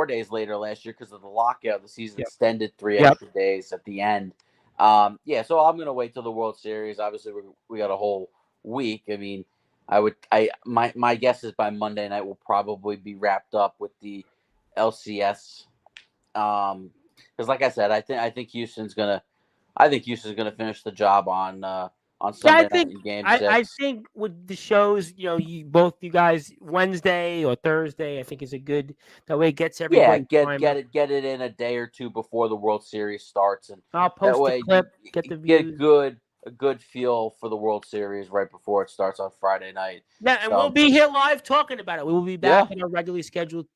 days later last year because of the lockout. The season extended 3 extra days at the end. So I'm going to wait till the World Series. Obviously, we got a whole week. I mean, my guess is by Monday night we'll probably be wrapped up with the LCS. Because like I said, I think Houston's gonna finish the job on Sunday night in Game 6. I think with the shows, both you guys Wednesday or Thursday, I think is a good. That way it gets everybody. Get it in a day or 2 before the World Series starts, and I'll post the clip. Get the views. A good feel for the World Series right before it starts on Friday night. Yeah, and we'll be here live talking about it. We will be back in our regularly scheduled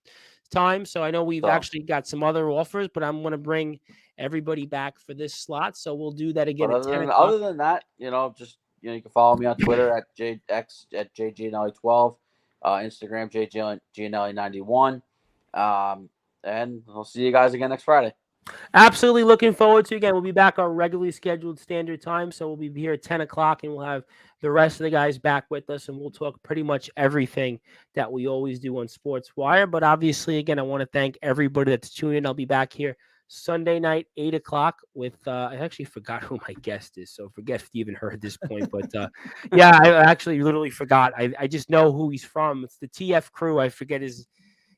time. So I know we've actually got some other offers, but I'm going to bring everybody back for this slot. So we'll do that again at 10 o'clock. Other than that, you can follow me on Twitter at JGNelly12, Instagram JGNelly91. And I'll see you guys again next Friday. Absolutely looking forward to again. We'll be back on regularly scheduled standard time. So we'll be here at 10 o'clock and we'll have the rest of the guys back with us and we'll talk pretty much everything that we always do on Sportswire. But obviously, again, I want to thank everybody that's tuning in. I'll be back here Sunday night, 8 o'clock with, I actually forgot who my guest is. So forget if you even heard this point, but I actually literally forgot. I just know who he's from. It's the TF crew. I forget his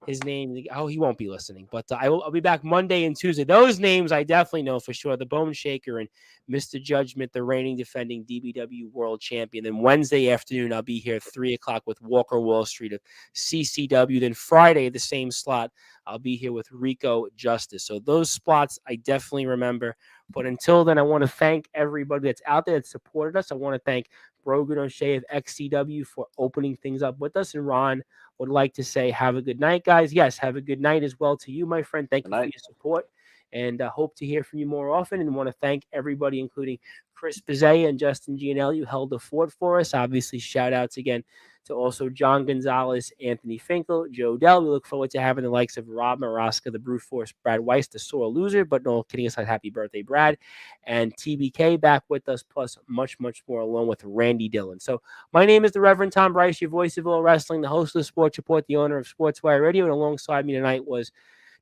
his name. Oh, he won't be listening, but I'll be back Monday and Tuesday. Those names I definitely know for sure. The Bone Shaker and Mr. Judgment, the reigning defending DBW World Champion. Then Wednesday afternoon, I'll be here 3 o'clock with Walker Wall Street of CCW. Then Friday, the same slot, I'll be here with Rico Justice. So those spots I definitely remember. But until then, I want to thank everybody that's out there that supported us. I want to thank Brogan O'Shea of XCW for opening things up with us. And Ron would like to say, have a good night, guys. Yes, have a good night as well to you, my friend. Thank you for your support. And hope to hear from you more often. And want to thank everybody, including Chris Bezea and Justin Gianelli, who held the fort for us. Obviously, shout outs again to also John Gonzalez, Anthony Finkel, Joe Dell. We look forward to having the likes of Rob Maraska, the Brute Force, Brad Weiss, the sore loser, but no kidding aside, happy birthday, Brad, and TBK back with us, plus much, much more, along with Randy Dillon. So my name is the Reverend Tom Bryce, your voice of all wrestling, the host of Sports Report, the owner of Sportswire Radio, and alongside me tonight was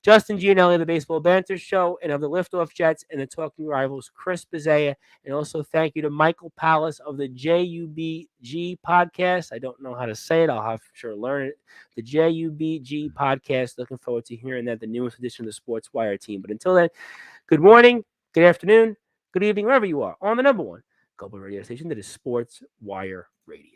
Justin Gianelli of the Baseball Banter Show and of the Liftoff Jets and the Talking Rivals, Chris Bezea. And also thank you to Michael Palace of the JUBG podcast. I don't know how to say it. I'll have to sure learn it. The JUBG podcast. Looking forward to hearing that, the newest edition of the Sports Wire team. But until then, good morning, good afternoon, good evening, wherever you are on the number one global radio station that is Sports Wire Radio.